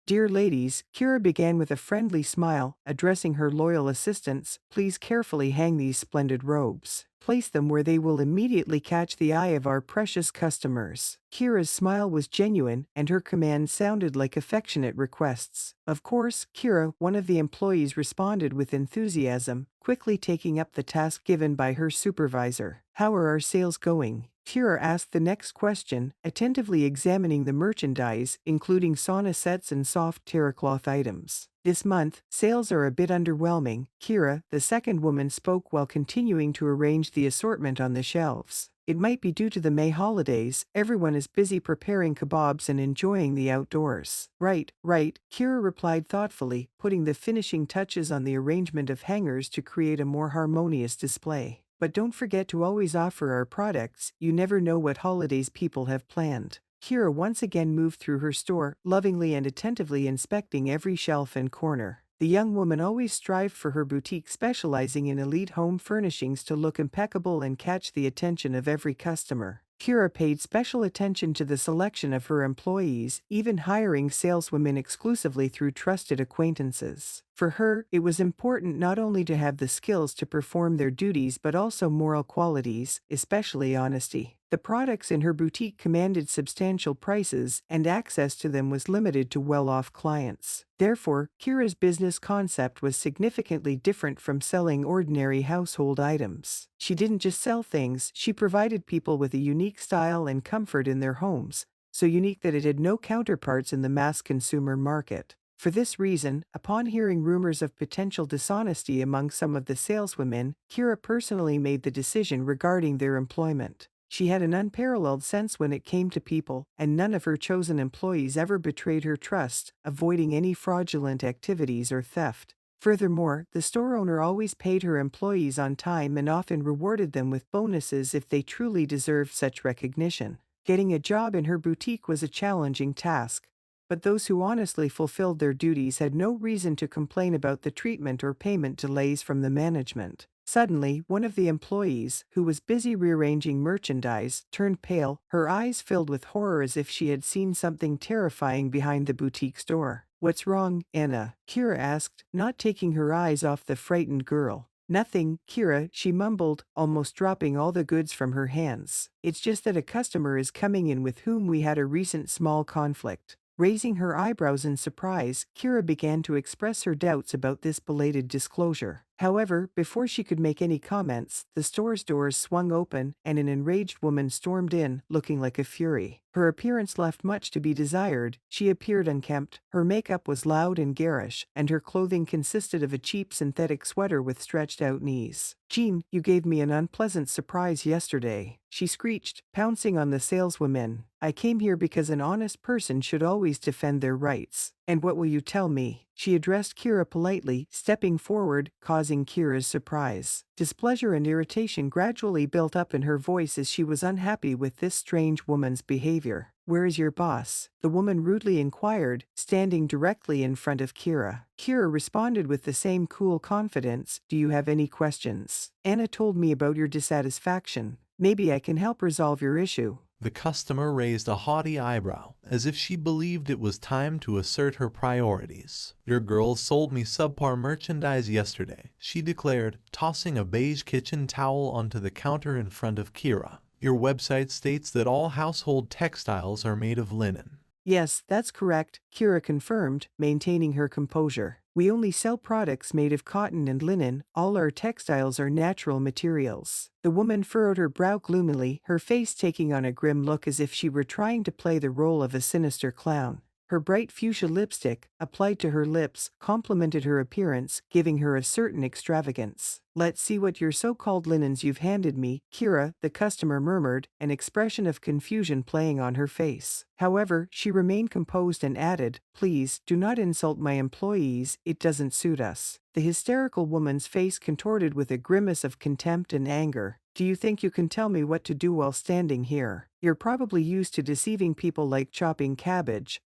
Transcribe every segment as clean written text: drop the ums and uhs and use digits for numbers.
Dear ladies, Kira began with a friendly smile, addressing her loyal assistants, please carefully hang these splendid robes. Place them where they will immediately catch the eye of our precious customers. Kira's smile was genuine, and her command sounded like affectionate requests. Of course, Kira, one of the employees, responded with enthusiasm, quickly taking up the task given by her supervisor. How are our sales going? Kira asked the next question, attentively examining the merchandise, including sauna sets and soft terracloth items. This month, sales are a bit underwhelming, Kira, the second woman, spoke while continuing to arrange the assortment on the shelves. It might be due to the May holidays, everyone is busy preparing kebabs and enjoying the outdoors. Right, Kira replied thoughtfully, putting the finishing touches on the arrangement of hangers to create a more harmonious display. But don't forget to always offer our products, you never know what holidays people have planned. Kira once again moved through her store, lovingly and attentively inspecting every shelf and corner. The young woman always strived for her boutique, specializing in elite home furnishings, to look impeccable and catch the attention of every customer. Kira paid special attention to the selection of her employees, even hiring saleswomen exclusively through trusted acquaintances. For her, it was important not only to have the skills to perform their duties but also moral qualities, especially honesty. The products in her boutique commanded substantial prices, and access to them was limited to well-off clients. Therefore, Kira's business concept was significantly different from selling ordinary household items. She didn't just sell things, she provided people with a unique style and comfort in their homes, so unique that it had no counterparts in the mass consumer market. For this reason, upon hearing rumors of potential dishonesty among some of the saleswomen, Kira personally made the decision regarding their employment. She had an unparalleled sense when it came to people, and none of her chosen employees ever betrayed her trust, avoiding any fraudulent activities or theft. Furthermore, the store owner always paid her employees on time and often rewarded them with bonuses if they truly deserved such recognition. Getting a job in her boutique was a challenging task, but those who honestly fulfilled their duties had no reason to complain about the treatment or payment delays from the management. Suddenly, one of the employees, who was busy rearranging merchandise, turned pale, her eyes filled with horror as if she had seen something terrifying behind the boutique's door. What's wrong, Anna? Kira asked, not taking her eyes off the frightened girl. Nothing, Kira, she mumbled, almost dropping all the goods from her hands. It's just that a customer is coming in with whom we had a recent small conflict. Raising her eyebrows in surprise, Kira began to express her doubts about this belated disclosure. However, before she could make any comments, the store's doors swung open, and an enraged woman stormed in, looking like a fury. Her appearance left much to be desired. She appeared unkempt, her makeup was loud and garish, and her clothing consisted of a cheap synthetic sweater with stretched-out knees. Jean, you gave me an unpleasant surprise yesterday, she screeched, pouncing on the saleswoman. I came here because an honest person should always defend their rights. And what will you tell me? She addressed Kira politely, stepping forward, causing Kira's surprise. Displeasure and irritation gradually built up in her voice as she was unhappy with this strange woman's behavior. Where is your boss? The woman rudely inquired, standing directly in front of Kira. Kira responded with the same cool confidence, do you have any questions? Anna told me about your dissatisfaction. Maybe I can help resolve your issue. The customer raised a haughty eyebrow, as if she believed it was time to assert her priorities. Your girls sold me subpar merchandise yesterday, she declared, tossing a beige kitchen towel onto the counter in front of Kira. Your website states that all household textiles are made of linen. Yes, that's correct, Kira confirmed, maintaining her composure. We only sell products made of cotton and linen, all our textiles are natural materials. The woman furrowed her brow gloomily, her face taking on a grim look as if she were trying to play the role of a sinister clown. Her bright fuchsia lipstick, applied to her lips, complemented her appearance, giving her a certain extravagance. Let's see what your so-called linens you've handed me, Kira, the customer murmured, an expression of confusion playing on her face. However, she remained composed and added, please, do not insult my employees, it doesn't suit us. The hysterical woman's face contorted with a grimace of contempt and anger. Do you think you can tell me what to do while standing here? You're probably used to deceiving people like chopping cabbage.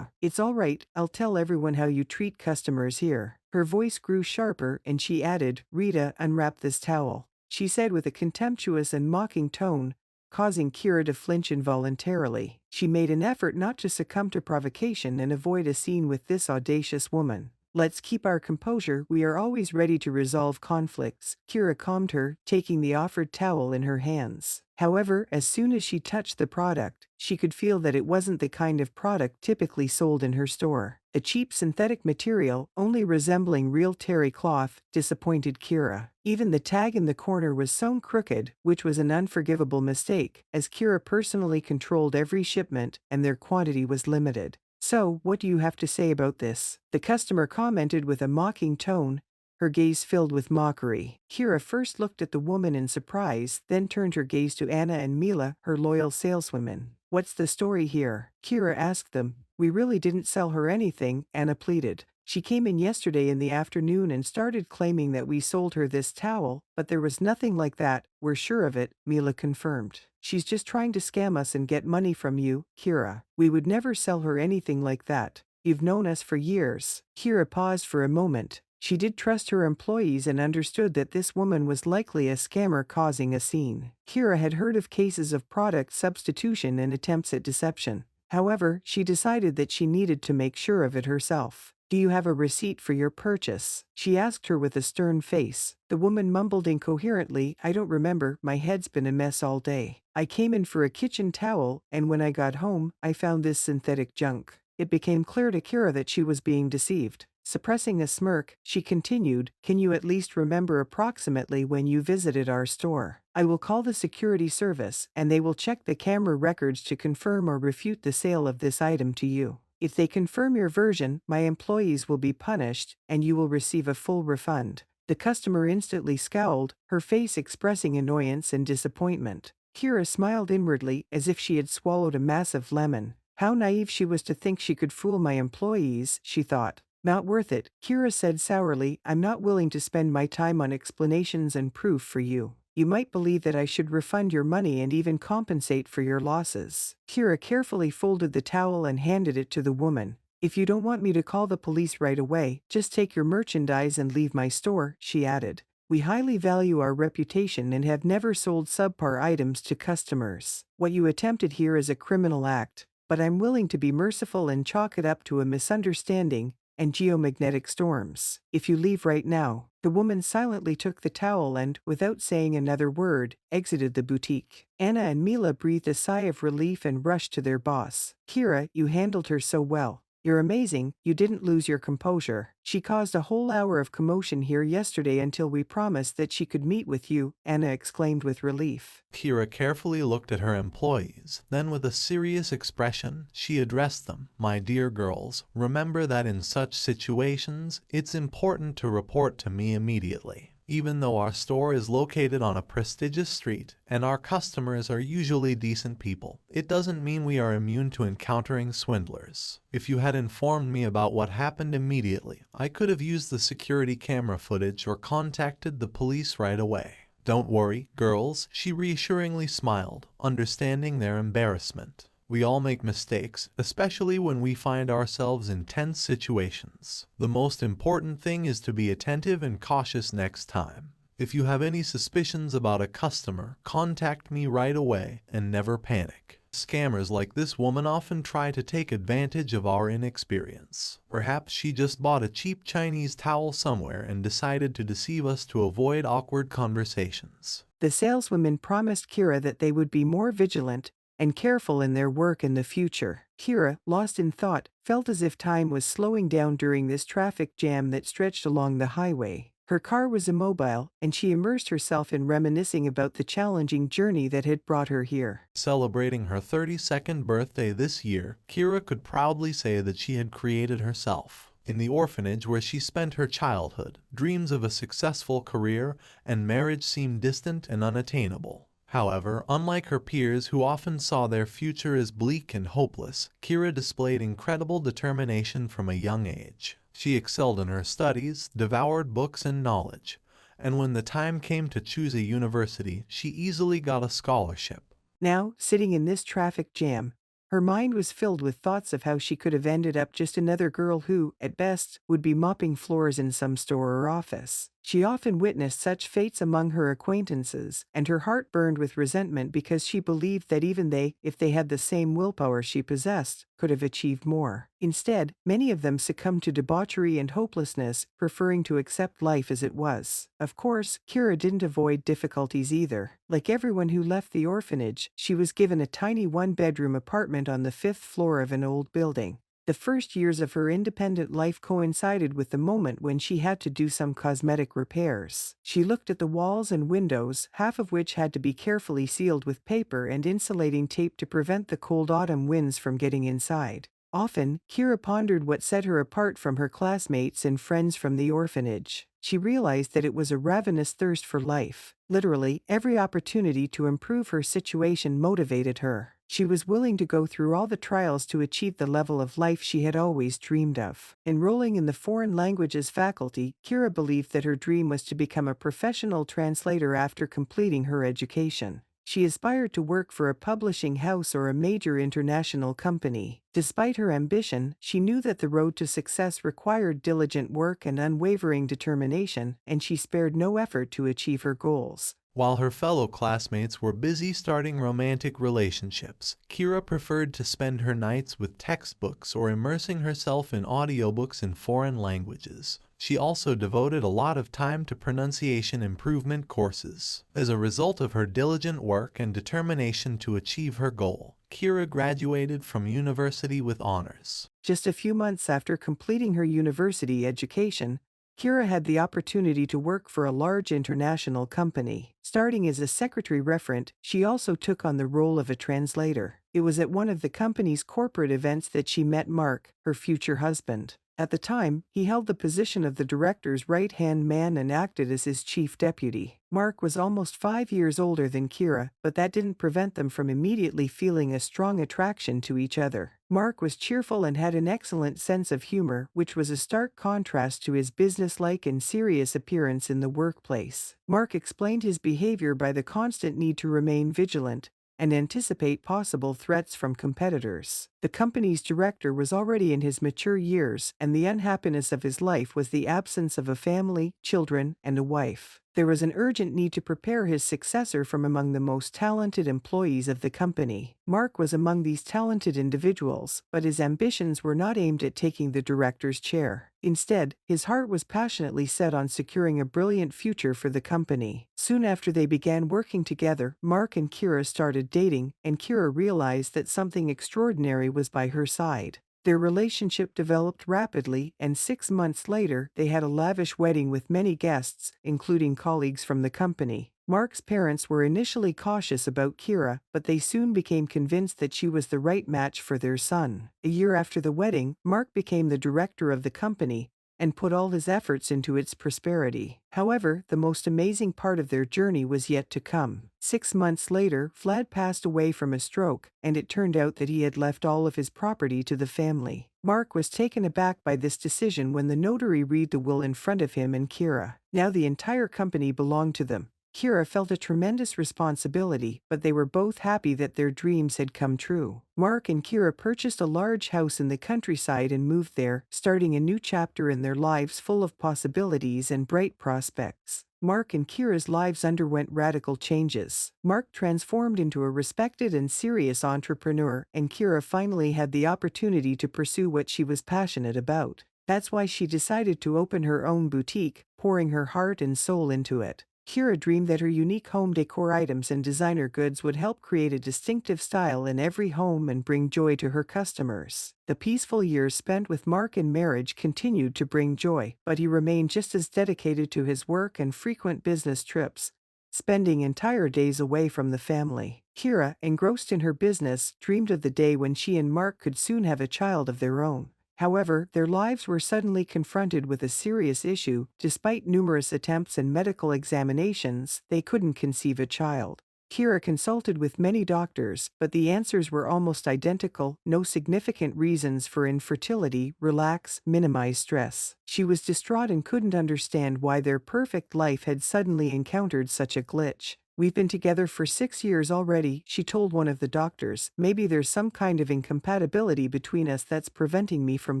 It's all right, I'll tell everyone how you treat customers here. Her voice grew sharper and she added, Rita, unwrap this towel. She said with a contemptuous and mocking tone, causing Kira to flinch involuntarily. She made an effort not to succumb to provocation and avoid a scene with this audacious woman. Let's keep our composure, we are always ready to resolve conflicts, Kira calmed her, taking the offered towel in her hands. However, as soon as she touched the product, she could feel that it wasn't the kind of product typically sold in her store. The cheap synthetic material, only resembling real terry cloth, disappointed Kira. Even the tag in the corner was sewn crooked, which was an unforgivable mistake, as Kira personally controlled every shipment and their quantity was limited. So, what do you have to say about this? The customer commented with a mocking tone, her gaze filled with mockery. Kira first looked at the woman in surprise, then turned her gaze to Anna and Mila, her loyal saleswomen. What's the story here? Kira asked them. We really didn't sell her anything, Anna pleaded. She came in yesterday in the afternoon and started claiming that we sold her this towel, but there was nothing like that, we're sure of it, Mila confirmed. She's just trying to scam us and get money from you, Kira. We would never sell her anything like that. You've known us for years. Kira paused for a moment. She did trust her employees and understood that this woman was likely a scammer causing a scene. Kira had heard of cases of product substitution and attempts at deception. However, she decided that she needed to make sure of it herself. Do you have a receipt for your purchase? She asked her with a stern face. The woman mumbled incoherently, I don't remember, my head's been a mess all day. I came in for a kitchen towel, and when I got home, I found this synthetic junk. It became clear to Kira that she was being deceived. Suppressing a smirk, she continued, can you at least remember approximately when you visited our store? I will call the security service, and they will check the camera records to confirm or refute the sale of this item to you. If they confirm your version, my employees will be punished, and you will receive a full refund. The customer instantly scowled, her face expressing annoyance and disappointment. Kira smiled inwardly, as if she had swallowed a massive lemon. How naive she was to think she could fool my employees, she thought. Not worth it, Kira said sourly, I'm not willing to spend my time on explanations and proof for you. You might believe that I should refund your money and even compensate for your losses. Kira carefully folded the towel and handed it to the woman. If you don't want me to call the police right away, just take your merchandise and leave my store, she added. We highly value our reputation and have never sold subpar items to customers. What you attempted here is a criminal act, but I'm willing to be merciful and chalk it up to a misunderstanding and geomagnetic storms. If you leave right now. The woman silently took the towel and, without saying another word, exited the boutique. Anna and Mila breathed a sigh of relief and rushed to their boss. Kira, you handled her so well. You're amazing, you didn't lose your composure. She caused a whole hour of commotion here yesterday until we promised that she could meet with you, Anna exclaimed with relief. Kira carefully looked at her employees, then with a serious expression, she addressed them. My dear girls, remember that in such situations, it's important to report to me immediately. Even though our store is located on a prestigious street and our customers are usually decent people, it doesn't mean we are immune to encountering swindlers. If you had informed me about what happened immediately, I could have used the security camera footage or contacted the police right away. Don't worry, girls, she reassuringly smiled, understanding their embarrassment. We all make mistakes, especially when we find ourselves in tense situations. The most important thing is to be attentive and cautious next time. If you have any suspicions about a customer, contact me right away and never panic. Scammers like this woman often try to take advantage of our inexperience. Perhaps she just bought a cheap Chinese towel somewhere and decided to deceive us to avoid awkward conversations. The saleswomen promised Kira that they would be more vigilant and careful in their work in the future. Kira, lost in thought, felt as if time was slowing down during this traffic jam that stretched along the highway. Her car was immobile, and she immersed herself in reminiscing about the challenging journey that had brought her here. Celebrating her 32nd birthday this year, Kira could proudly say that she had created herself. In the orphanage where she spent her childhood, dreams of a successful career and marriage seemed distant and unattainable. However, unlike her peers who often saw their future as bleak and hopeless, Kira displayed incredible determination from a young age. She excelled in her studies, devoured books and knowledge, and when the time came to choose a university, she easily got a scholarship. Now, sitting in this traffic jam, her mind was filled with thoughts of how she could have ended up just another girl who, at best, would be mopping floors in some store or office. She often witnessed such fates among her acquaintances, and her heart burned with resentment because she believed that even they, if they had the same willpower she possessed, could have achieved more. Instead, many of them succumbed to debauchery and hopelessness, preferring to accept life as it was. Of course, Kira didn't avoid difficulties either. Like everyone who left the orphanage, she was given a tiny one-bedroom apartment on the 5th floor of an old building. The first years of her independent life coincided with the moment when she had to do some cosmetic repairs. She looked at the walls and windows, half of which had to be carefully sealed with paper and insulating tape to prevent the cold autumn winds from getting inside. Often, Kira pondered what set her apart from her classmates and friends from the orphanage. She realized that it was a ravenous thirst for life. Literally, every opportunity to improve her situation motivated her. She was willing to go through all the trials to achieve the level of life she had always dreamed of. Enrolling in the foreign languages faculty, Kira believed that her dream was to become a professional translator after completing her education. She aspired to work for a publishing house or a major international company. Despite her ambition, she knew that the road to success required diligent work and unwavering determination, and she spared no effort to achieve her goals. While her fellow classmates were busy starting romantic relationships, Kira preferred to spend her nights with textbooks or immersing herself in audiobooks in foreign languages. She also devoted a lot of time to pronunciation improvement courses. As a result of her diligent work and determination to achieve her goal, Kira graduated from university with honors. Just a few months after completing her university education, Kira had the opportunity to work for a large international company. Starting as a secretary referent, she also took on the role of a translator. It was at one of the company's corporate events that she met Mark, her future husband. At the time, he held the position of the director's right-hand man and acted as his chief deputy. Mark was almost 5 years older than Kira, but that didn't prevent them from immediately feeling a strong attraction to each other. Mark was cheerful and had an excellent sense of humor, which was a stark contrast to his businesslike and serious appearance in the workplace. Mark explained his behavior by the constant need to remain vigilant and anticipate possible threats from competitors. The company's director was already in his mature years, and the unhappiness of his life was the absence of a family, children, and a wife. There was an urgent need to prepare his successor from among the most talented employees of the company. Mark was among these talented individuals, but his ambitions were not aimed at taking the director's chair. Instead, his heart was passionately set on securing a brilliant future for the company. Soon after they began working together, Mark and Kira started dating, and Kira realized that something extraordinary was by her side. Their relationship developed rapidly, and 6 months later, they had a lavish wedding with many guests, including colleagues from the company. Mark's parents were initially cautious about Kira, but they soon became convinced that she was the right match for their son. A year after the wedding, Mark became the director of the company and put all his efforts into its prosperity. However, the most amazing part of their journey was yet to come. 6 months later, Vlad passed away from a stroke, and it turned out that he had left all of his property to the family. Mark was taken aback by this decision when the notary read the will in front of him and Kira. Now the entire company belonged to them. Kira felt a tremendous responsibility, but they were both happy that their dreams had come true. Mark and Kira purchased a large house in the countryside and moved there, starting a new chapter in their lives full of possibilities and bright prospects. Mark and Kira's lives underwent radical changes. Mark transformed into a respected and serious entrepreneur, and Kira finally had the opportunity to pursue what she was passionate about. That's why she decided to open her own boutique, pouring her heart and soul into it. Kira dreamed that her unique home decor items and designer goods would help create a distinctive style in every home and bring joy to her customers. The peaceful years spent with Mark in marriage continued to bring joy, but he remained just as dedicated to his work and frequent business trips, spending entire days away from the family. Kira, engrossed in her business, dreamed of the day when she and Mark could soon have a child of their own. However, their lives were suddenly confronted with a serious issue. Despite numerous attempts and medical examinations, they couldn't conceive a child. Kira consulted with many doctors, but the answers were almost identical: no significant reasons for infertility, relax, minimize stress. She was distraught and couldn't understand why their perfect life had suddenly encountered such a glitch. "We've been together for 6 years already," she told one of the doctors. "Maybe there's some kind of incompatibility between us that's preventing me from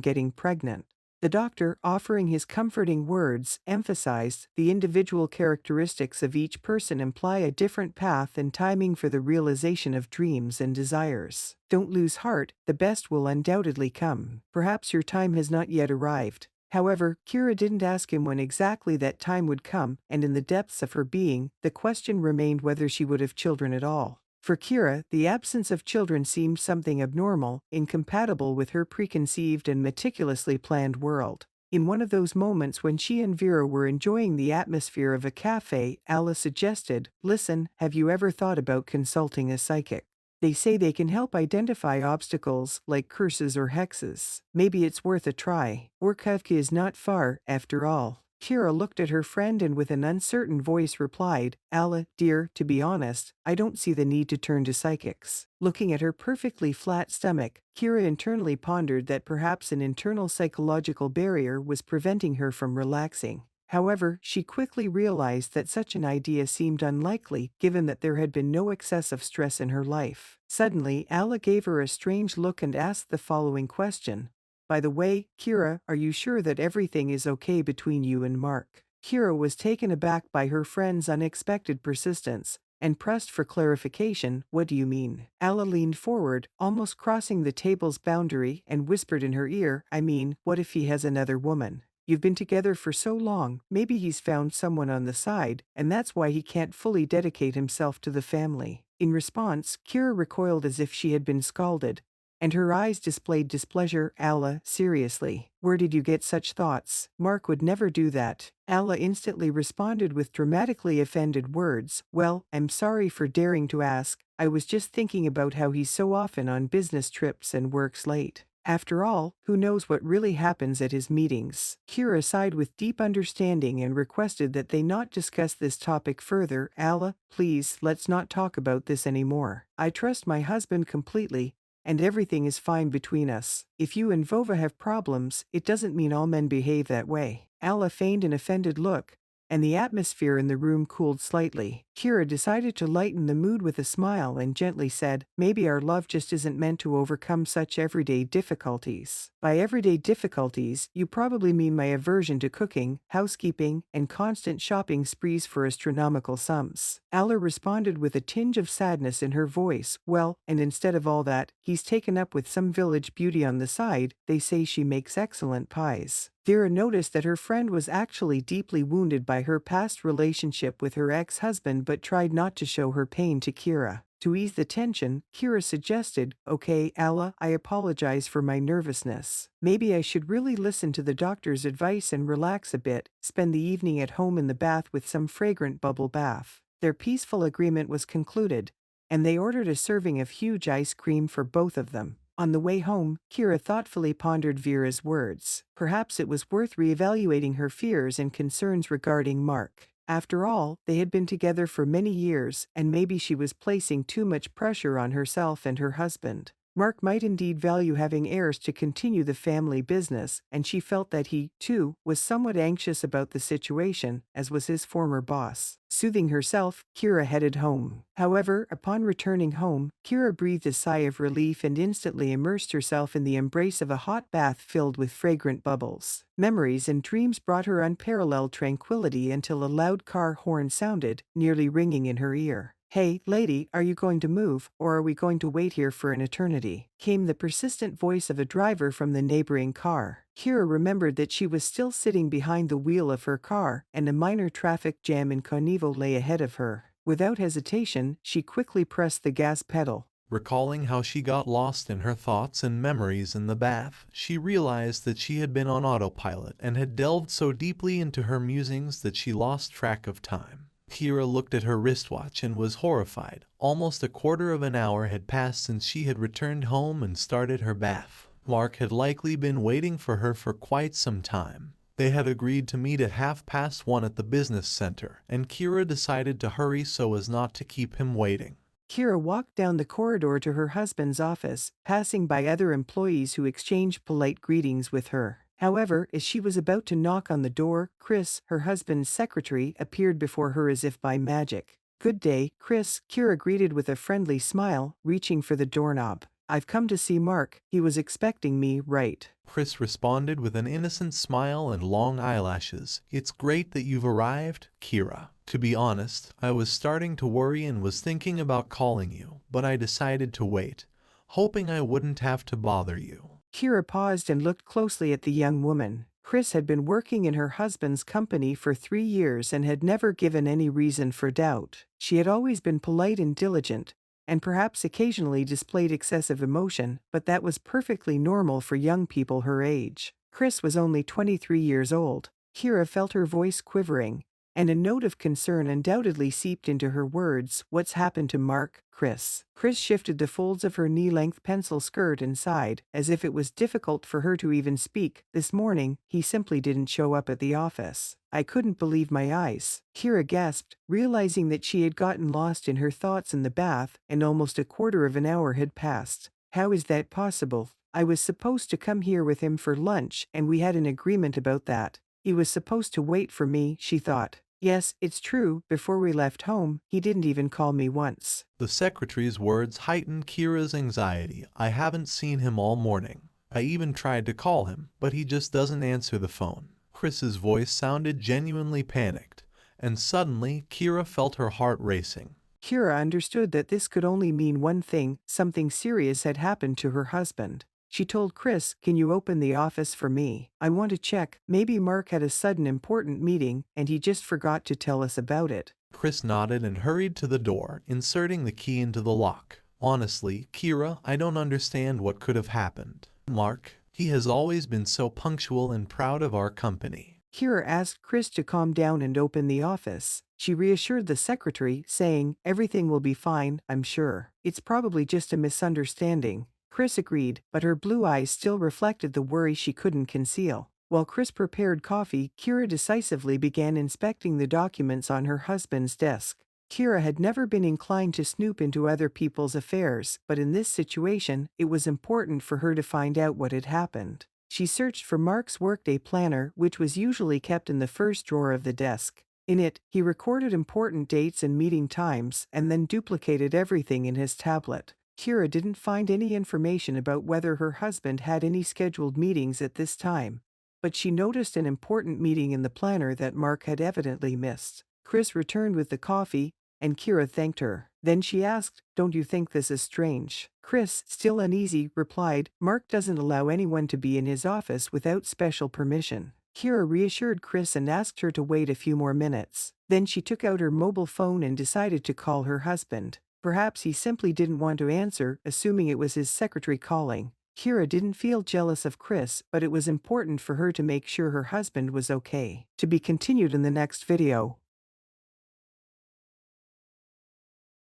getting pregnant." The doctor, offering his comforting words, emphasized the individual characteristics of each person imply a different path and timing for the realization of dreams and desires. Don't lose heart, the best will undoubtedly come. Perhaps your time has not yet arrived. However, Kira didn't ask him when exactly that time would come, and in the depths of her being, the question remained whether she would have children at all. For Kira, the absence of children seemed something abnormal, incompatible with her preconceived and meticulously planned world. In one of those moments when she and Vera were enjoying the atmosphere of a cafe, Alla suggested, "Listen, have you ever thought about consulting a psychic? They say they can help identify obstacles like curses or hexes. Maybe it's worth a try. Orkovka is not far, after all." Kira looked at her friend and with an uncertain voice replied, "Alla, dear, to be honest, I don't see the need to turn to psychics." Looking at her perfectly flat stomach, Kira internally pondered that perhaps an internal psychological barrier was preventing her from relaxing. However, she quickly realized that such an idea seemed unlikely given that there had been no excessive stress in her life. Suddenly, Alla gave her a strange look and asked the following question. "By the way, Kira, are you sure that everything is okay between you and Mark?" Kira was taken aback by her friend's unexpected persistence and pressed for clarification. "What do you mean?" Alla leaned forward, almost crossing the table's boundary, and whispered in her ear, "I mean, what if he has another woman? You've been together for so long, maybe he's found someone on the side, and that's why he can't fully dedicate himself to the family." In response, Kira recoiled as if she had been scalded, and her eyes displayed displeasure. "Alla, seriously, where did you get such thoughts? Mark would never do that." Alla instantly responded with dramatically offended words, "Well, I'm sorry for daring to ask. I was just thinking about how he's so often on business trips and works late. After all, who knows what really happens at his meetings?" Kira sighed with deep understanding and requested that they not discuss this topic further. "Alla, please, let's not talk about this anymore. I trust my husband completely, and everything is fine between us. If you and Vova have problems, it doesn't mean all men behave that way." Alla feigned an offended look, and the atmosphere in the room cooled slightly. Kira decided to lighten the mood with a smile and gently said, "Maybe our love just isn't meant to overcome such everyday difficulties." By everyday difficulties, you probably mean my aversion to cooking, housekeeping, and constant shopping sprees for astronomical sums. Alla responded with a tinge of sadness in her voice, "Well, and instead of all that, he's taken up with some village beauty on the side. They say she makes excellent pies." Vera noticed that her friend was actually deeply wounded by her past relationship with her ex-husband but tried not to show her pain to Kira. To ease the tension, Kira suggested, "Okay, Alla, I apologize for my nervousness. Maybe I should really listen to the doctor's advice and relax a bit, spend the evening at home in the bath with some fragrant bubble bath." Their peaceful agreement was concluded, and they ordered a serving of huge ice cream for both of them. On the way home, Kira thoughtfully pondered Vera's words. Perhaps it was worth reevaluating her fears and concerns regarding Mark. After all, they had been together for many years, and maybe she was placing too much pressure on herself and her husband. Mark might indeed value having heirs to continue the family business, and she felt that he, too, was somewhat anxious about the situation, as was his former boss. Soothing herself, Kira headed home. However, upon returning home, Kira breathed a sigh of relief and instantly immersed herself in the embrace of a hot bath filled with fragrant bubbles. Memories and dreams brought her unparalleled tranquility until a loud car horn sounded, nearly ringing in her ear. "Hey, lady, are you going to move, or are we going to wait here for an eternity?" came the persistent voice of a driver from the neighboring car. Kira remembered that she was still sitting behind the wheel of her car, and a minor traffic jam in Konevo lay ahead of her. Without hesitation, she quickly pressed the gas pedal. Recalling how she got lost in her thoughts and memories in the bath, she realized that she had been on autopilot and had delved so deeply into her musings that she lost track of time. Kira looked at her wristwatch and was horrified. Almost a quarter of an hour had passed since she had returned home and started her bath. Mark had likely been waiting for her for quite some time. They had agreed to meet at 1:30 at the business center, and Kira decided to hurry so as not to keep him waiting. Kira walked down the corridor to her husband's office, passing by other employees who exchanged polite greetings with her. However, as she was about to knock on the door, Chris, her husband's secretary, appeared before her as if by magic. "Good day, Chris," Kira greeted with a friendly smile, reaching for the doorknob. I've come to see Mark. He was expecting me, right? Chris responded with an innocent smile and long eyelashes. It's great that you've arrived, Kira. To be honest, I was starting to worry and was thinking about calling you, but I decided to wait, hoping I wouldn't have to bother you. Kira paused and looked closely at the young woman. Chris had been working in her husband's company for 3 years and had never given any reason for doubt. She had always been polite and diligent, and perhaps occasionally displayed excessive emotion, but that was perfectly normal for young people her age. Chris was only 23 years old. Kira felt her voice quivering, and a note of concern undoubtedly seeped into her words. What's happened to Mark, Chris? Chris shifted the folds of her knee-length pencil skirt and sighed, as if it was difficult for her to even speak. This morning, he simply didn't show up at the office. I couldn't believe my eyes. Kira gasped, realizing that she had gotten lost in her thoughts in the bath, and almost a quarter of an hour had passed. How is that possible? I was supposed to come here with him for lunch, and we had an agreement about that. He was supposed to wait for me, she thought. Yes, it's true, before we left home, he didn't even call me once. The secretary's words heightened Kira's anxiety. I haven't seen him all morning. I even tried to call him, but he just doesn't answer the phone. Chris's voice sounded genuinely panicked, and suddenly Kira felt her heart racing. Kira understood that this could only mean one thing: something serious had happened to her husband. She told Chris, "Can you open the office for me? I want to check. Maybe Mark had a sudden important meeting and he just forgot to tell us about it." Chris nodded and hurried to the door, inserting the key into the lock. Honestly, Kira, I don't understand what could have happened. Mark, he has always been so punctual and proud of our company. Kira asked Chris to calm down and open the office. She reassured the secretary, saying, "Everything will be fine, I'm sure. It's probably just a misunderstanding." Chris agreed, but her blue eyes still reflected the worry she couldn't conceal. While Chris prepared coffee, Kira decisively began inspecting the documents on her husband's desk. Kira had never been inclined to snoop into other people's affairs, but in this situation, it was important for her to find out what had happened. She searched for Mark's workday planner, which was usually kept in the first drawer of the desk. In it, he recorded important dates and meeting times, and then duplicated everything in his tablet. Kira didn't find any information about whether her husband had any scheduled meetings at this time, but she noticed an important meeting in the planner that Mark had evidently missed. Chris returned with the coffee, and Kira thanked her. Then she asked, "Don't you think this is strange?" Chris, still uneasy, replied, "Mark doesn't allow anyone to be in his office without special permission." Kira reassured Chris and asked her to wait a few more minutes. Then she took out her mobile phone and decided to call her husband. Perhaps he simply didn't want to answer, assuming it was his secretary calling. Kira didn't feel jealous of Chris, but it was important for her to make sure her husband was okay. To be continued in the next video.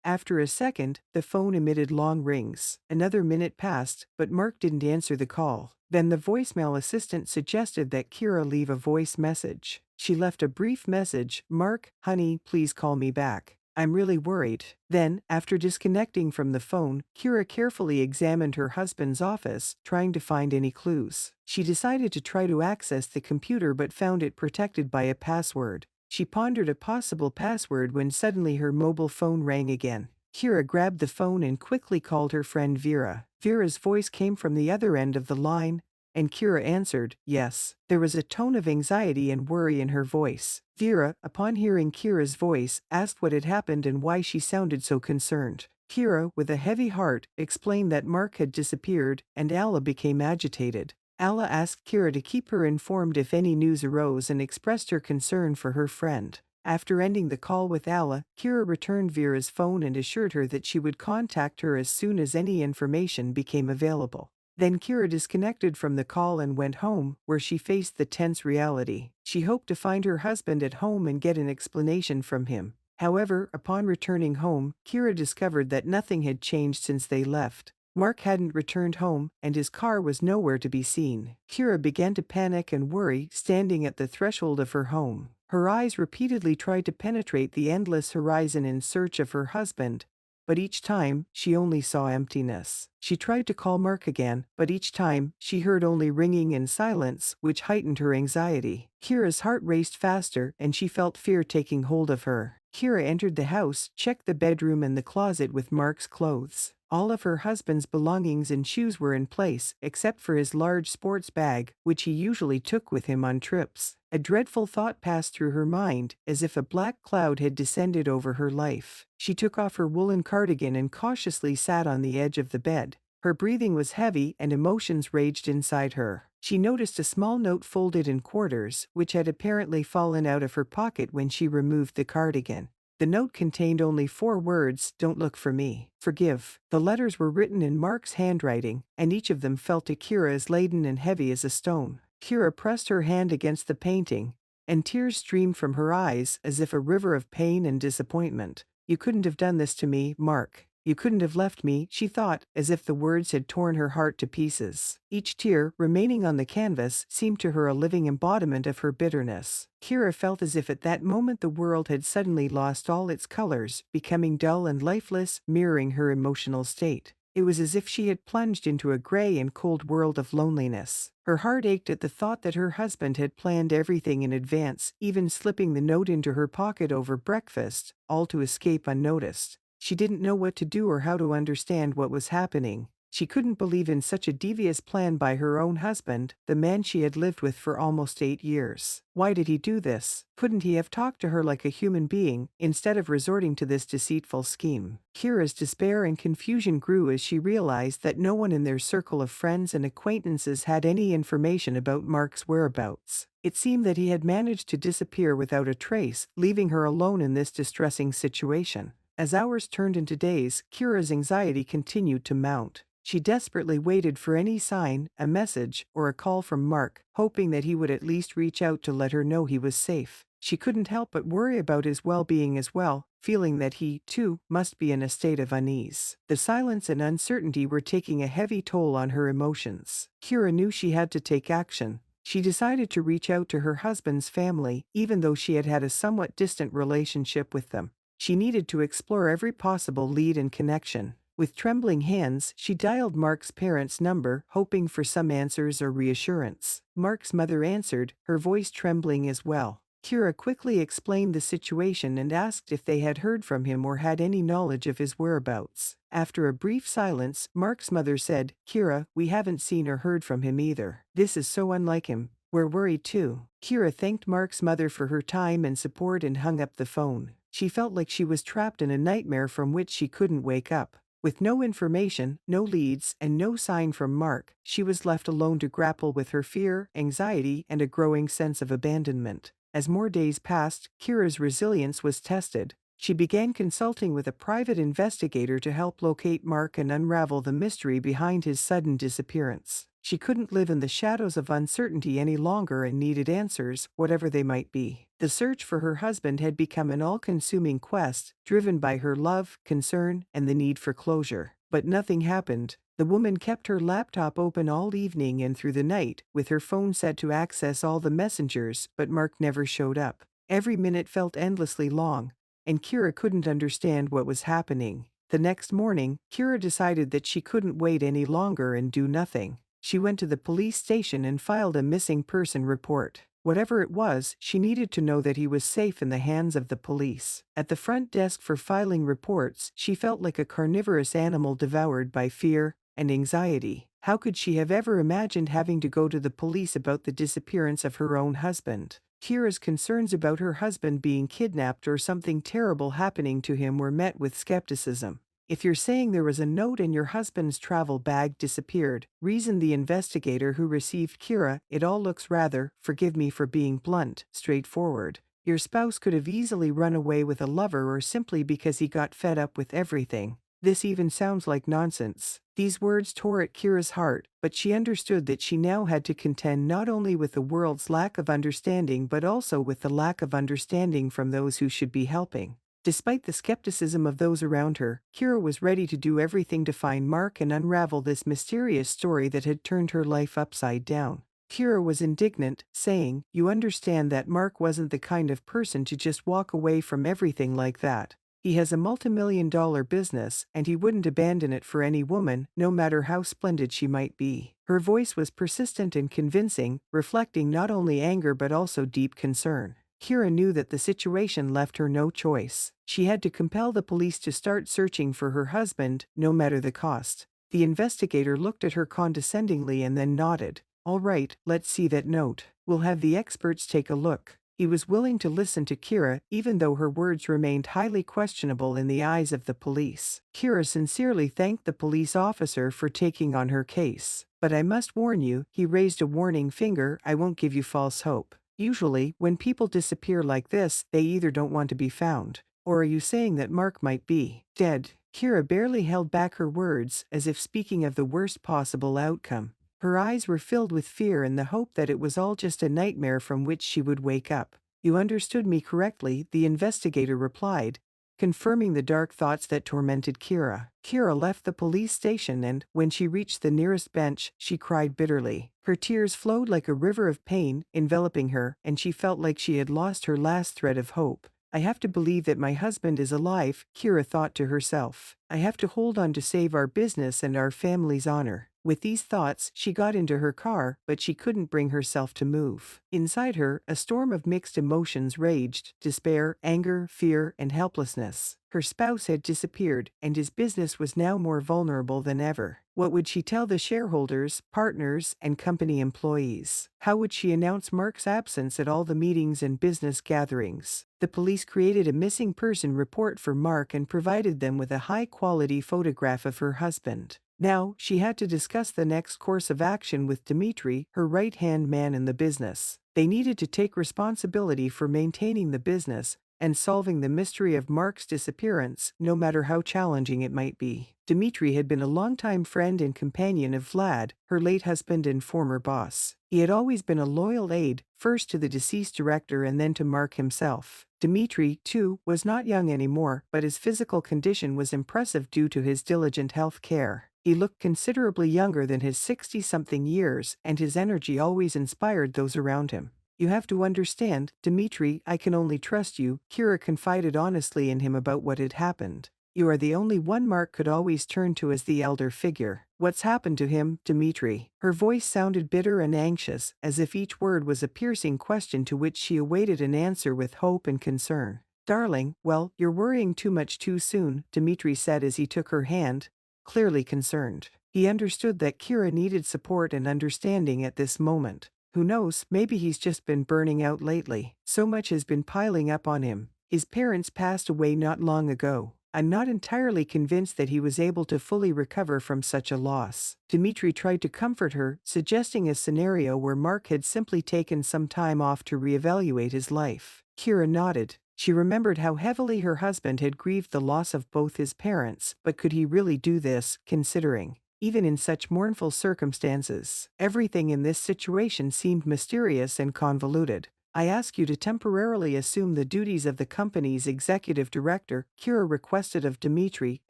After a second, the phone emitted long rings. Another minute passed, but Mark didn't answer the call. Then the voicemail assistant suggested that Kira leave a voice message. She left a brief message: "Mark, honey, please call me back. I'm really worried." Then, after disconnecting from the phone, Kira carefully examined her husband's office, trying to find any clues. She decided to try to access the computer but found it protected by a password. She pondered a possible password when suddenly her mobile phone rang again. Kira grabbed the phone and quickly called her friend Vera. Vera's voice came from the other end of the line, and Kira answered, "Yes." There was a tone of anxiety and worry in her voice. Vera, upon hearing Kira's voice, asked what had happened and why she sounded so concerned. Kira, with a heavy heart, explained that Mark had disappeared, and Alla became agitated. Alla asked Kira to keep her informed if any news arose and expressed her concern for her friend. After ending the call with Alla, Kira returned Vera's phone and assured her that she would contact her as soon as any information became available. Then Kira disconnected from the call and went home, where she faced the tense reality. She hoped to find her husband at home and get an explanation from him. However, upon returning home, Kira discovered that nothing had changed since they left. Mark hadn't returned home, and his car was nowhere to be seen. Kira began to panic and worry, standing at the threshold of her home. Her eyes repeatedly tried to penetrate the endless horizon in search of her husband, but each time, she only saw emptiness. She tried to call Mark again, but each time, she heard only ringing and silence, which heightened her anxiety. Kira's heart raced faster, and she felt fear taking hold of her. Kira entered the house, checked the bedroom and the closet with Mark's clothes. All of her husband's belongings and shoes were in place, except for his large sports bag, which he usually took with him on trips. A dreadful thought passed through her mind, as if a black cloud had descended over her life. She took off her woolen cardigan and cautiously sat on the edge of the bed. Her breathing was heavy and emotions raged inside her. She noticed a small note folded in quarters, which had apparently fallen out of her pocket when she removed the cardigan. The note contained only 4 words: "Don't look for me. Forgive." The letters were written in Mark's handwriting, and each of them felt to Kira as laden and heavy as a stone. Kira pressed her hand against the painting, and tears streamed from her eyes as if a river of pain and disappointment. "You couldn't have done this to me, Mark. You couldn't have left me," she thought, as if the words had torn her heart to pieces. Each tear, remaining on the canvas, seemed to her a living embodiment of her bitterness. Kira felt as if at that moment the world had suddenly lost all its colors, becoming dull and lifeless, mirroring her emotional state. It was as if she had plunged into a gray and cold world of loneliness. Her heart ached at the thought that her husband had planned everything in advance, even slipping the note into her pocket over breakfast, all to escape unnoticed. She didn't know what to do or how to understand what was happening. She couldn't believe in such a devious plan by her own husband, the man she had lived with for almost 8 years. Why did he do this? Couldn't he have talked to her like a human being, instead of resorting to this deceitful scheme? Kira's despair and confusion grew as she realized that no one in their circle of friends and acquaintances had any information about Mark's whereabouts. It seemed that he had managed to disappear without a trace, leaving her alone in this distressing situation. As hours turned into days, Kira's anxiety continued to mount. She desperately waited for any sign, a message, or a call from Mark, hoping that he would at least reach out to let her know he was safe. She couldn't help but worry about his well-being as well, feeling that he, too, must be in a state of unease. The silence and uncertainty were taking a heavy toll on her emotions. Kira knew she had to take action. She decided to reach out to her husband's family, even though she had had a somewhat distant relationship with them. She needed to explore every possible lead and connection. With trembling hands, she dialed Mark's parents' number, hoping for some answers or reassurance. Mark's mother answered, her voice trembling as well. Kira quickly explained the situation and asked if they had heard from him or had any knowledge of his whereabouts. After a brief silence, Mark's mother said, "Kira, we haven't seen or heard from him either. This is so unlike him. We're worried too." Kira thanked Mark's mother for her time and support and hung up the phone. She felt like she was trapped in a nightmare from which she couldn't wake up. With no information, no leads, and no sign from Mark, she was left alone to grapple with her fear, anxiety, and a growing sense of abandonment. As more days passed, Kira's resilience was tested. She began consulting with a private investigator to help locate Mark and unravel the mystery behind his sudden disappearance. She couldn't live in the shadows of uncertainty any longer and needed answers, whatever they might be. The search for her husband had become an all-consuming quest, driven by her love, concern, and the need for closure. But nothing happened. The woman kept her laptop open all evening and through the night, with her phone set to access all the messengers, but Mark never showed up. Every minute felt endlessly long, and Kira couldn't understand what was happening. The next morning, Kira decided that she couldn't wait any longer and do nothing. She went to the police station and filed a missing person report. Whatever it was, she needed to know that he was safe in the hands of the police. At the front desk for filing reports, she felt like a carnivorous animal devoured by fear and anxiety. How could she have ever imagined having to go to the police about the disappearance of her own husband? Kira's concerns about her husband being kidnapped or something terrible happening to him were met with skepticism. "If you're saying there was a note and your husband's travel bag disappeared," reasoned the investigator who received Kira, "it all looks rather, forgive me for being blunt, straightforward. Your spouse could have easily run away with a lover or simply because he got fed up with everything. This even sounds like nonsense." These words tore at Kira's heart, but she understood that she now had to contend not only with the world's lack of understanding but also with the lack of understanding from those who should be helping. Despite the skepticism of those around her, Kira was ready to do everything to find Mark and unravel this mysterious story that had turned her life upside down. Kira was indignant, saying, "You understand that Mark wasn't the kind of person to just walk away from everything like that. He has a multimillion-dollar business, and he wouldn't abandon it for any woman, no matter how splendid she might be." Her voice was persistent and convincing, reflecting not only anger but also deep concern. Kira knew that the situation left her no choice. She had to compel the police to start searching for her husband, no matter the cost. The investigator looked at her condescendingly and then nodded. All right, let's see that note. We'll have the experts take a look. He was willing to listen to Kira, even though her words remained highly questionable in the eyes of the police. Kira sincerely thanked the police officer for taking on her case. But I must warn you, he raised a warning finger, I won't give you false hope. Usually, when people disappear like this, they either don't want to be found, or are you saying that Mark might be dead? Kira barely held back her words, as if speaking of the worst possible outcome. Her eyes were filled with fear and the hope that it was all just a nightmare from which she would wake up. You understood me correctly, the investigator replied, confirming the dark thoughts that tormented Kira. Kira left the police station and, when she reached the nearest bench, she cried bitterly. Her tears flowed like a river of pain, enveloping her, and she felt like she had lost her last thread of hope. I have to believe that my husband is alive, Kira thought to herself. I have to hold on to save our business and our family's honor. With these thoughts, she got into her car, but she couldn't bring herself to move. Inside her, a storm of mixed emotions raged: despair, anger, fear, and helplessness. Her spouse had disappeared, and his business was now more vulnerable than ever. What would she tell the shareholders, partners, and company employees? How would she announce Mark's absence at all the meetings and business gatherings? The police created a missing person report for Mark and provided them with a high-quality photograph of her husband. Now, she had to discuss the next course of action with Dimitri, her right-hand man in the business. They needed to take responsibility for maintaining the business and solving the mystery of Mark's disappearance, no matter how challenging it might be. Dimitri had been a longtime friend and companion of Vlad, her late husband and former boss. He had always been a loyal aide, first to the deceased director and then to Mark himself. Dimitri, too, was not young anymore, but his physical condition was impressive due to his diligent health care. He looked considerably younger than his 60-something years, and his energy always inspired those around him. You have to understand, Dimitri, I can only trust you, Kira confided honestly in him about what had happened. You are the only one Mark could always turn to as the elder figure. What's happened to him, Dimitri? Her voice sounded bitter and anxious, as if each word was a piercing question to which she awaited an answer with hope and concern. Darling, well, you're worrying too much too soon, Dimitri said as he took her hand, clearly concerned. He understood that Kira needed support and understanding at this moment. Who knows, maybe he's just been burning out lately. So much has been piling up on him. His parents passed away not long ago. I'm not entirely convinced that he was able to fully recover from such a loss. Dimitri tried to comfort her, suggesting a scenario where Mark had simply taken some time off to reevaluate his life. Kira nodded. She remembered how heavily her husband had grieved the loss of both his parents, but could he really do this, considering, even in such mournful circumstances, everything in this situation seemed mysterious and convoluted. I ask you to temporarily assume the duties of the company's executive director, Kira requested of Dimitri,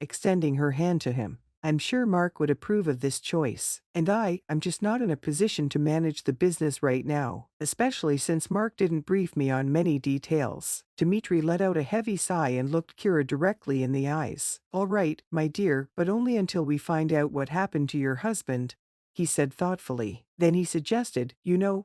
extending her hand to him. I'm sure Mark would approve of this choice. And I'm just not in a position to manage the business right now, especially since Mark didn't brief me on many details. Dimitri let out a heavy sigh and looked Kira directly in the eyes. All right, my dear, but only until we find out what happened to your husband, he said thoughtfully. Then he suggested,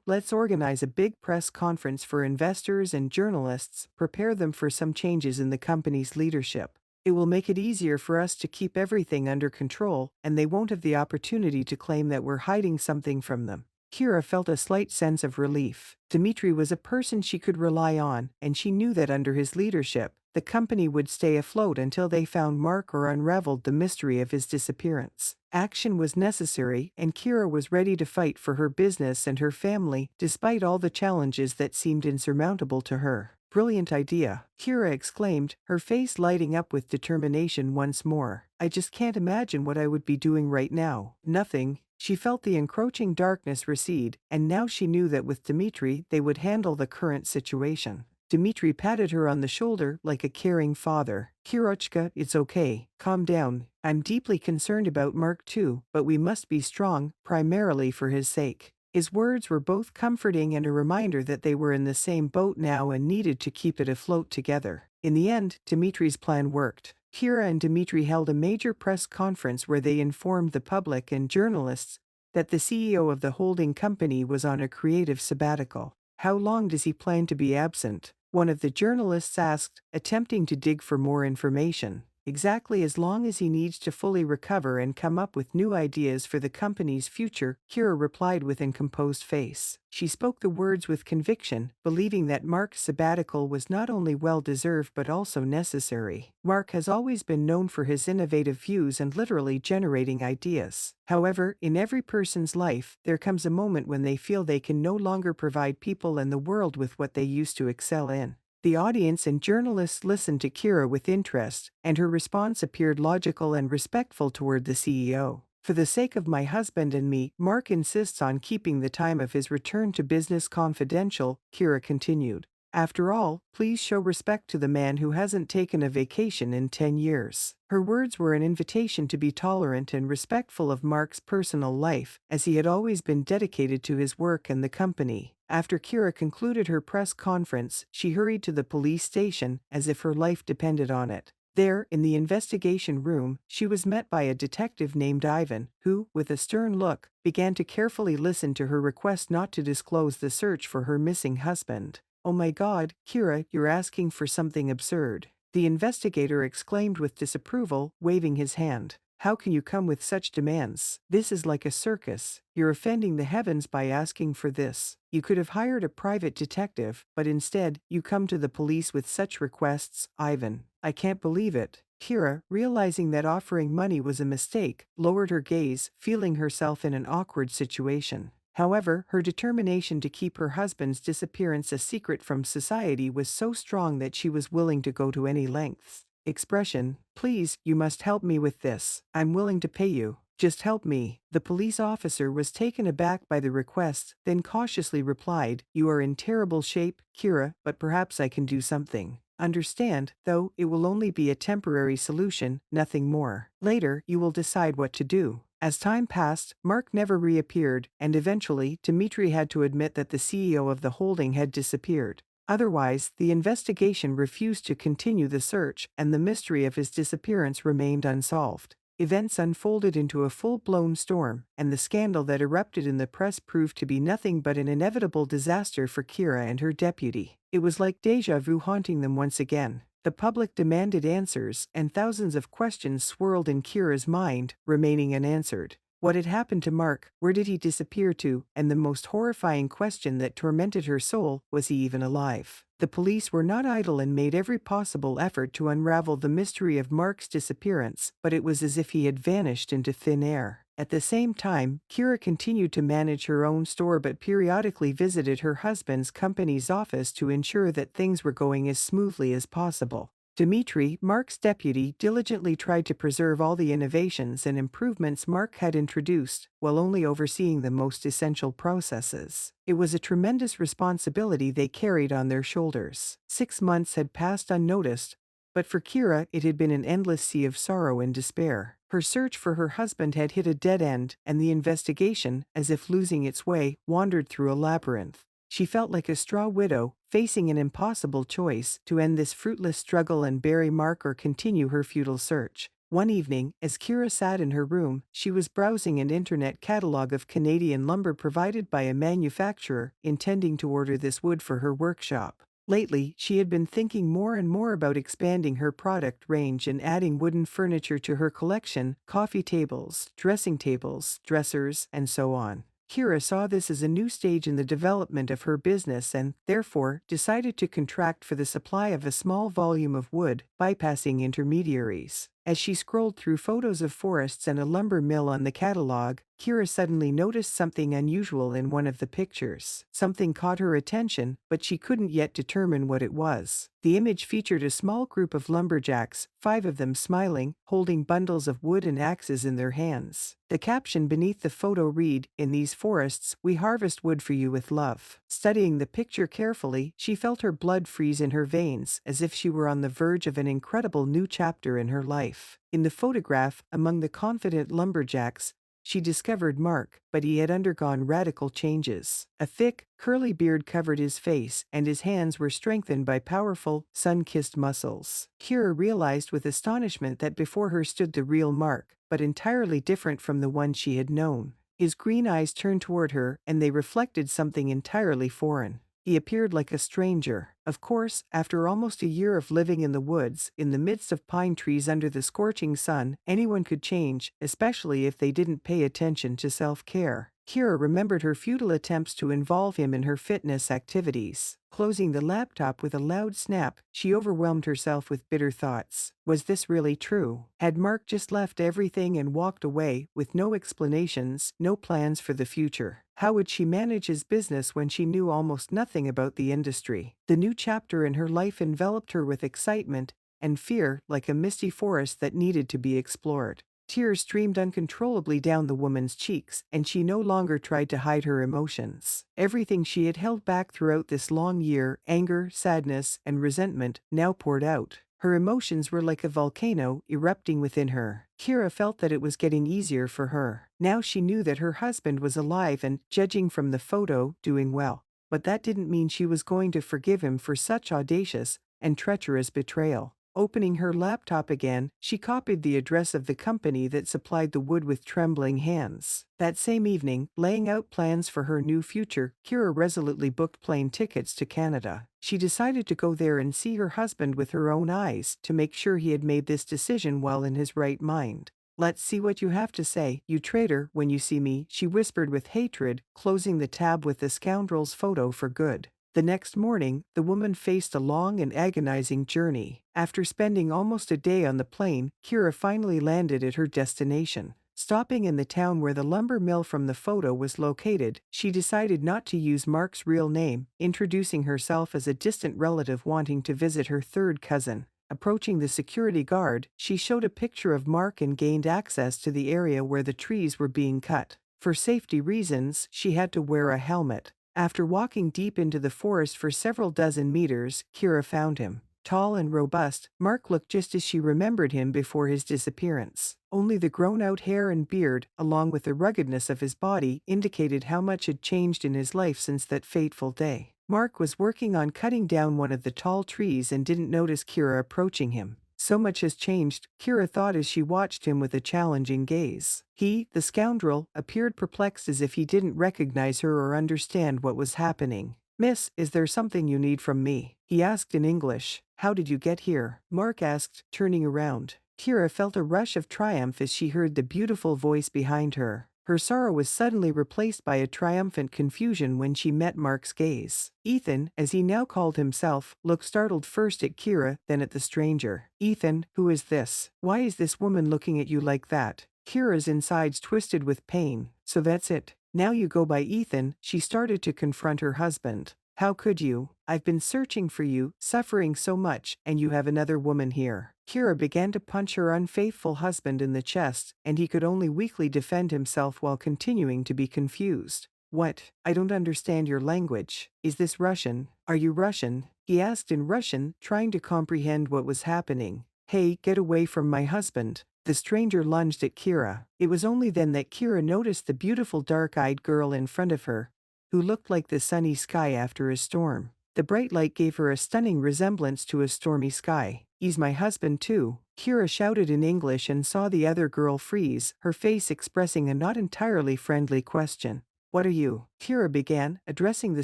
let's organize a big press conference for investors and journalists, prepare them for some changes in the company's leadership. It will make it easier for us to keep everything under control, and they won't have the opportunity to claim that we're hiding something from them. Kira felt a slight sense of relief. Dimitri was a person she could rely on, and she knew that under his leadership, the company would stay afloat until they found Mark or unraveled the mystery of his disappearance. Action was necessary, and Kira was ready to fight for her business and her family, despite all the challenges that seemed insurmountable to her. Brilliant idea, Kira exclaimed, her face lighting up with determination once more. I just can't imagine what I would be doing right now. Nothing. She felt the encroaching darkness recede, and now she knew that with Dimitri they would handle the current situation. Dimitri patted her on the shoulder like a caring father. Kirochka, it's okay. Calm down. I'm deeply concerned about Mark too, but we must be strong, primarily for his sake. His words were both comforting and a reminder that they were in the same boat now and needed to keep it afloat together. In the end, Dimitri's plan worked. Kira and Dimitri held a major press conference where they informed the public and journalists that the CEO of the holding company was on a creative sabbatical. How long does he plan to be absent? One of the journalists asked, attempting to dig for more information. Exactly as long as he needs to fully recover and come up with new ideas for the company's future, Kira replied with a composed face. She spoke the words with conviction, believing that Mark's sabbatical was not only well-deserved but also necessary. Mark has always been known for his innovative views and literally generating ideas. However, in every person's life, there comes a moment when they feel they can no longer provide people and the world with what they used to excel in. The audience and journalists listened to Kira with interest, and her response appeared logical and respectful toward the CEO. For the sake of my husband and me, Mark insists on keeping the time of his return to business confidential, Kira continued. After all, please show respect to the man who hasn't taken a vacation in 10 years. Her words were an invitation to be tolerant and respectful of Mark's personal life, as he had always been dedicated to his work and the company. After Kira concluded her press conference, she hurried to the police station, as if her life depended on it. There, in the investigation room, she was met by a detective named Ivan, who, with a stern look, began to carefully listen to her request not to disclose the search for her missing husband. "Oh my God, Kira, you're asking for something absurd," the investigator exclaimed with disapproval, waving his hand. "How can you come with such demands? This is like a circus. You're offending the heavens by asking for this. You could have hired a private detective, but instead, you come to the police with such requests, Ivan. I can't believe it." Kira, realizing that offering money was a mistake, lowered her gaze, feeling herself in an awkward situation. However, her determination to keep her husband's disappearance a secret from society was so strong that she was willing to go to any lengths. Expression, "Please, you must help me with this. I'm willing to pay you. Just help me." The police officer was taken aback by the request, then cautiously replied, "You are in terrible shape, Kira, but perhaps I can do something. Understand, though, it will only be a temporary solution, nothing more. Later, you will decide what to do." As time passed, Mark never reappeared, and eventually, Dmitry had to admit that the CEO of the holding had disappeared. Otherwise, the investigation refused to continue the search, and the mystery of his disappearance remained unsolved. Events unfolded into a full-blown storm, and the scandal that erupted in the press proved to be nothing but an inevitable disaster for Kira and her deputy. It was like déjà vu haunting them once again. The public demanded answers, and thousands of questions swirled in Kira's mind, remaining unanswered. What had happened to Mark? Where did he disappear to? And the most horrifying question that tormented her soul, was he even alive? The police were not idle and made every possible effort to unravel the mystery of Mark's disappearance, but it was as if he had vanished into thin air. At the same time, Kira continued to manage her own store but periodically visited her husband's company's office to ensure that things were going as smoothly as possible. Dmitry, Mark's deputy, diligently tried to preserve all the innovations and improvements Mark had introduced, while only overseeing the most essential processes. It was a tremendous responsibility they carried on their shoulders. 6 months had passed unnoticed, but for Kira it had been an endless sea of sorrow and despair. Her search for her husband had hit a dead end, and the investigation, as if losing its way, wandered through a labyrinth. She felt like a straw widow, facing an impossible choice: to end this fruitless struggle and bury Mark or continue her futile search. One evening, as Kira sat in her room, she was browsing an internet catalog of Canadian lumber provided by a manufacturer, intending to order this wood for her workshop. Lately, she had been thinking more and more about expanding her product range and adding wooden furniture to her collection: coffee tables, dressing tables, dressers, and so on. Kira saw this as a new stage in the development of her business and, therefore, decided to contract for the supply of a small volume of wood, bypassing intermediaries. As she scrolled through photos of forests and a lumber mill on the catalog, Kira suddenly noticed something unusual in one of the pictures. Something caught her attention, but she couldn't yet determine what it was. The image featured a small group of lumberjacks, 5 of them smiling, holding bundles of wood and axes in their hands. The caption beneath the photo read, "In these forests, we harvest wood for you with love." Studying the picture carefully, she felt her blood freeze in her veins, as if she were on the verge of an incredible new chapter in her life. In the photograph, among the confident lumberjacks, she discovered Mark, but he had undergone radical changes. A thick, curly beard covered his face, and his hands were strengthened by powerful, sun-kissed muscles. Kira realized with astonishment that before her stood the real Mark, but entirely different from the one she had known. His green eyes turned toward her, and they reflected something entirely foreign. He appeared like a stranger. Of course, after almost a year of living in the woods, in the midst of pine trees under the scorching sun, anyone could change, especially if they didn't pay attention to self-care. Kira remembered her futile attempts to involve him in her fitness activities. Closing the laptop with a loud snap, she overwhelmed herself with bitter thoughts. Was this really true? Had Mark just left everything and walked away, with no explanations, no plans for the future? How would she manage his business when she knew almost nothing about the industry? The new chapter in her life enveloped her with excitement and fear, like a misty forest that needed to be explored. Tears streamed uncontrollably down the woman's cheeks, and she no longer tried to hide her emotions. Everything she had held back throughout this long year, anger, sadness, and resentment, now poured out. Her emotions were like a volcano erupting within her. Kira felt that it was getting easier for her. Now she knew that her husband was alive and, judging from the photo, doing well. But that didn't mean she was going to forgive him for such audacious and treacherous betrayal. Opening her laptop again, she copied the address of the company that supplied the wood with trembling hands. That same evening, laying out plans for her new future, Kira resolutely booked plane tickets to Canada. She decided to go there and see her husband with her own eyes to make sure he had made this decision while in his right mind. "Let's see what you have to say, you traitor, when you see me," she whispered with hatred, closing the tab with the scoundrel's photo for good. The next morning, the woman faced a long and agonizing journey. After spending almost a day on the plane, Kira finally landed at her destination. Stopping in the town where the lumber mill from the photo was located, she decided not to use Mark's real name, introducing herself as a distant relative wanting to visit her third cousin. Approaching the security guard, she showed a picture of Mark and gained access to the area where the trees were being cut. For safety reasons, she had to wear a helmet. After walking deep into the forest for several dozen meters, Kira found him. Tall and robust, Mark looked just as she remembered him before his disappearance. Only the grown-out hair and beard, along with the ruggedness of his body, indicated how much had changed in his life since that fateful day. Mark was working on cutting down one of the tall trees and didn't notice Kira approaching him. So much has changed, Kira thought as she watched him with a challenging gaze. He, the scoundrel, appeared perplexed as if he didn't recognize her or understand what was happening. "Miss, is there something you need from me?" he asked in English. "How did you get here?" Mark asked, turning around. Kira felt a rush of triumph as she heard the beautiful voice behind her. Her sorrow was suddenly replaced by a triumphant confusion when she met Mark's gaze. Ethan, as he now called himself, looked startled first at Kira, then at the stranger. "Ethan, who is this? Why is this woman looking at you like that?" Kira's insides twisted with pain. "So that's it. Now you go by Ethan," she started to confront her husband. "How could you? I've been searching for you, suffering so much, and you have another woman here." Kira began to punch her unfaithful husband in the chest, and he could only weakly defend himself while continuing to be confused. "What? I don't understand your language. Is this Russian? Are you Russian?" he asked in Russian, trying to comprehend what was happening. "Hey, get away from my husband." The stranger lunged at Kira. It was only then that Kira noticed the beautiful dark-eyed girl in front of her, who looked like the sunny sky after a storm. The bright light gave her a stunning resemblance to a stormy sky. "He's my husband too," Kira shouted in English and saw the other girl freeze, her face expressing a not entirely friendly question. "What are you?" Kira began, addressing the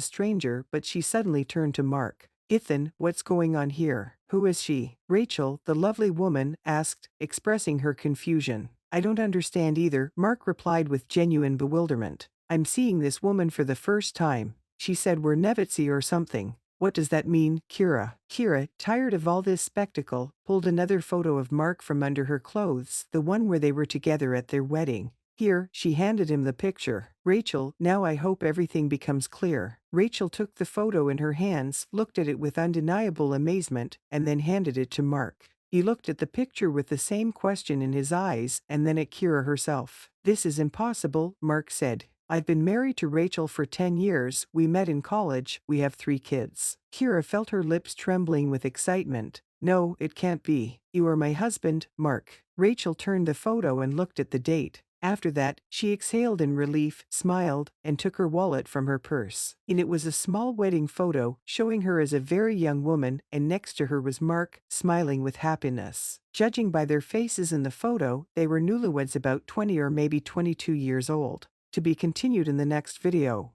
stranger, but she suddenly turned to Mark. "Ethan, what's going on here? Who is she?" Rachel, the lovely woman, asked, expressing her confusion. "I don't understand either," Mark replied with genuine bewilderment. "I'm seeing this woman for the first time. She said we're Nevitsi or something. What does that mean, Kira?" Kira, tired of all this spectacle, pulled another photo of Mark from under her clothes, the one where they were together at their wedding. "Here," she handed him the picture. "Rachel, now I hope everything becomes clear." Rachel took the photo in her hands, looked at it with undeniable amazement, and then handed it to Mark. He looked at the picture with the same question in his eyes, and then at Kira herself. "This is impossible," Mark said. "I've been married to Rachel for 10 years, we met in college, we have 3 kids." Kira felt her lips trembling with excitement. "No, it can't be. You are my husband, Mark." Rachel turned the photo and looked at the date. After that, she exhaled in relief, smiled, and took her wallet from her purse. In it was a small wedding photo, showing her as a very young woman, and next to her was Mark, smiling with happiness. Judging by their faces in the photo, they were newlyweds about 20 or maybe 22 years old. To be continued in the next video.